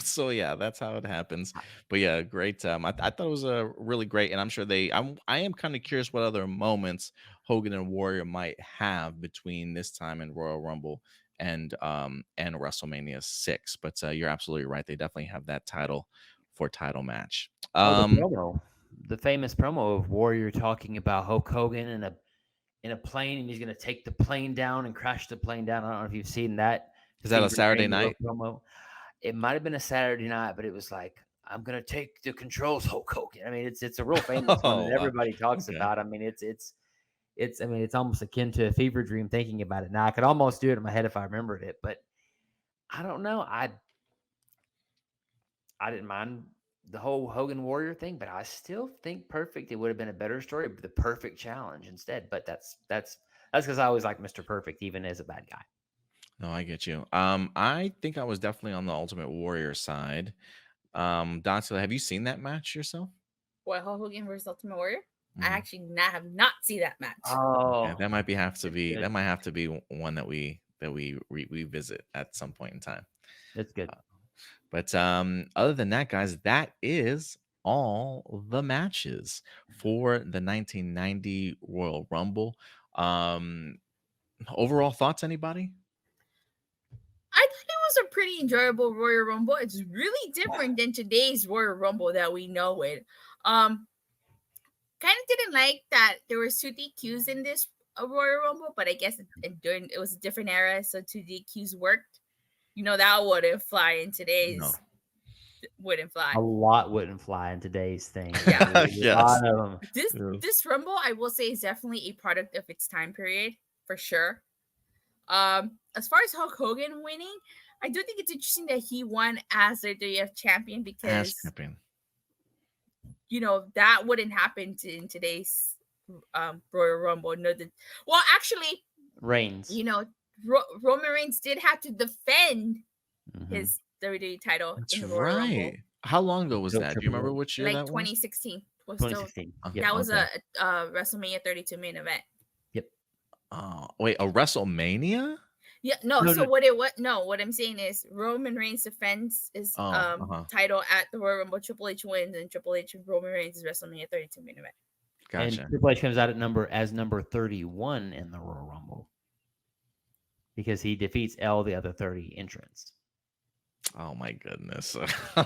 So yeah, that's how it happens. But yeah, great. I thought it was a really great, and I'm sure I am kind of curious what other moments Hogan and Warrior might have between this time and Royal Rumble and WrestleMania 6. But you're absolutely right. They definitely have that title match. Oh, the promo, the famous promo of Warrior talking about Hulk Hogan in a plane, and he's going to take the plane down and crash the plane down. I don't know if you've seen that. Is that a Saturday Rainbow night? promo. It might have been a Saturday night, but it was like, I'm going to take the controls, Hulk Hogan. I mean, it's a real famous one that Oh, wow. everybody talks Okay. about. I mean, I mean, it's almost akin to a fever dream thinking about it now. I could almost do it in my head if I remembered it, but I don't know. I didn't mind the whole Hogan Warrior thing, but I still think Perfect. It would have been a better story, the Perfect challenge instead. But that's because I always like Mr. Perfect, even as a bad guy. No, I get you. I think I was definitely on the Ultimate Warrior side. Datila, have you seen that match yourself? What, Hulk Hogan versus Ultimate Warrior? I Mhm. actually have not seen that match. Yeah, Oh, that might good. that might have to be one that we revisit at some point in time. That's good. But other than that, guys, that is all the matches for the 1990 Royal Rumble. Overall thoughts, anybody? I thought it was a pretty enjoyable Royal Rumble. It's really different than today's Royal Rumble that we know it. Kind of didn't like that there were two DQs in this Royal Rumble, but I guess it was a different era, so two DQs worked. You know, that wouldn't fly in today's. No. Wouldn't fly. A lot wouldn't fly in today's thing. Yeah. A Yes. lot of them. This Rumble, I will say, is definitely a product of its time period for sure. As far as Hulk Hogan winning, I do think it's interesting that he won as the WWF champion because you know that wouldn't happen in today's Royal Rumble. No, well, actually, Reigns. You know, Roman Reigns did have to defend his WWE title. That's in the Royal right. Rumble. How long ago was that? Do you remember which year like that was? 2016. 2016. That was a WrestleMania 32 main event. Yep. Oh, wait, a WrestleMania? Yeah, no. What I'm saying is Roman Reigns defends his title at the Royal Rumble. Triple H wins, and Triple H and Roman Reigns is WrestleMania 32 main event. Gotcha. And Triple H comes out as number 31 in the Royal Rumble because he defeats the other 30 entrants. Oh my goodness.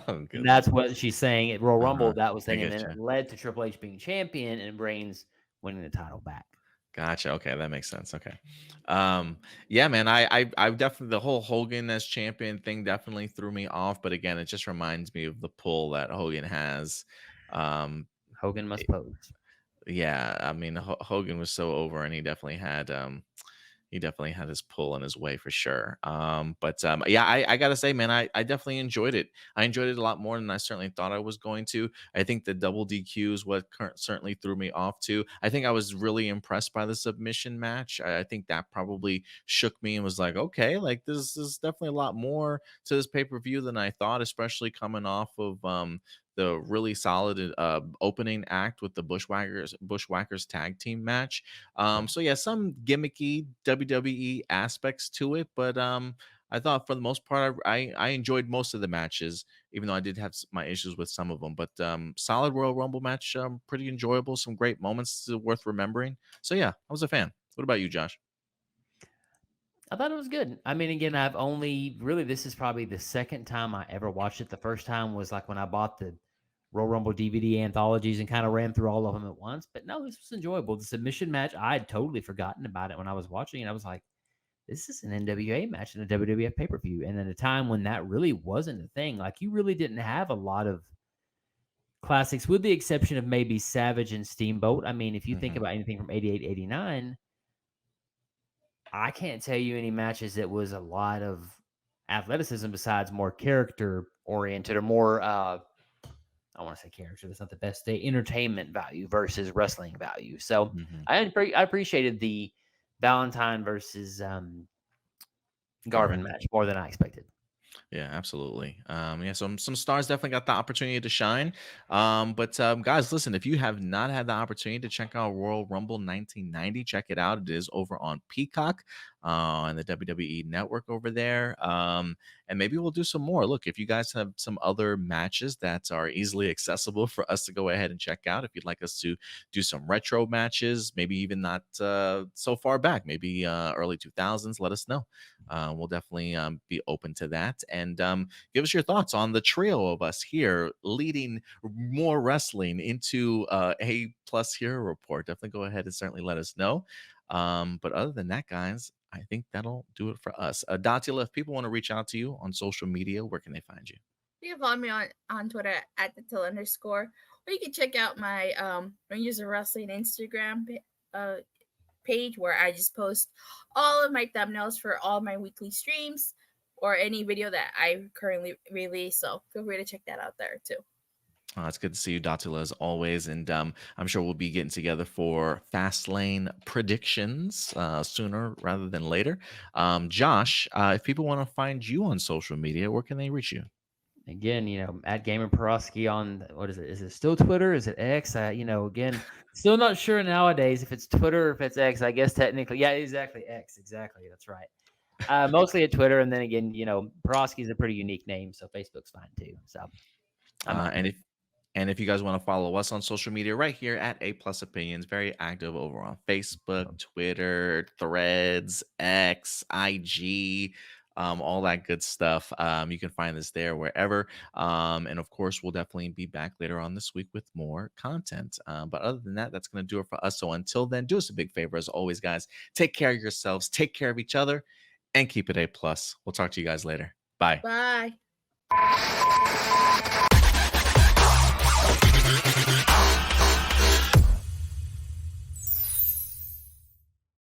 And that's what she's saying at Royal Rumble. That was the thing, and then you. it led to Triple H being champion and Reigns winning the title back. Gotcha. Okay, that makes sense. Okay. Yeah, man, I definitely, the whole Hogan as champion thing definitely threw me off, but again, it just reminds me of the pull that Hogan has. Hogan must pose. Yeah, I mean, Hogan was so over, and he definitely had his pull in his way for sure. Yeah, I gotta say, man, I definitely enjoyed it. I enjoyed it a lot more than I certainly thought I was going to. I think the double DQ is what certainly threw me off too. I think I was really impressed by the submission match. I think that probably shook me and was like, okay, like this is definitely a lot more to this pay-per-view than I thought, especially coming off of the really solid opening act with the Bushwackers tag team match. So yeah, some gimmicky WWE aspects to it, but I thought for the most part I enjoyed most of the matches, even though I did have my issues with some of them. But solid Royal Rumble match, pretty enjoyable, some great moments worth remembering. So yeah, I was a fan. What about you, Josh? I thought it was good. I mean, again, this is probably the second time I ever watched it. The first time was like when I bought the Royal Rumble DVD anthologies and kind of ran through all of them at once. But no, this was enjoyable. The submission match, I had totally forgotten about it when I was watching it. I was like, this is an NWA match in a WWF pay-per-view. And then a time when that really wasn't a thing. Like, you really didn't have a lot of classics, with the exception of maybe Savage and Steamboat. I mean, if you think about anything from 88, 89, I can't tell you any matches that was a lot of athleticism besides more character-oriented or more, I want to say character. That's not the best day. Entertainment value versus wrestling value. So I appreciated the Valentine versus Garvin match more than I expected. Yeah, absolutely. Yeah, some stars definitely got the opportunity to shine. Guys, listen, if you have not had the opportunity to check out Royal Rumble 1990, check it out. It is over on Peacock. on the WWE network over there. And maybe we'll do some more. Look, if you guys have some other matches that are easily accessible for us to go ahead and check out, if you'd like us to do some retro matches, maybe even not so far back, maybe early 2000s, let us know. We'll definitely be open to that. And give us your thoughts on the trio of us here leading more wrestling into A Plus Hero Report. Definitely go ahead and certainly let us know. But other than that, guys, I think that'll do it for us. Datila, if people want to reach out to you on social media, where can they find you? You can follow me on Twitter at @Datila_, or you can check out my Rangers of Wrestling Instagram page, where I just post all of my thumbnails for all my weekly streams or any video that I currently release. So feel free to check that out there too. It's good to see you, Datila, as always. And I'm sure we'll be getting together for Fastlane predictions sooner rather than later. Josh, if people want to find you on social media, where can they reach you? Again, at Gamer Paroski on, what is it? Is it still Twitter? Is it X? Again, still not sure nowadays if it's Twitter or if it's X. I guess technically, yeah, exactly, X. Exactly, that's right. Mostly at Twitter, and then again, Paroski is a pretty unique name, so Facebook's fine too. So, and if you guys want to follow us on social media, right here at A Plus Opinions, very active over on Facebook, Twitter, Threads, X, IG, all that good stuff. You can find us there wherever. And of course, we'll definitely be back later on this week with more content. But other than that, that's going to do it for us. So until then, do us a big favor as always, guys. Take care of yourselves, take care of each other, and keep it A plus. We'll talk to you guys later. Bye. Bye.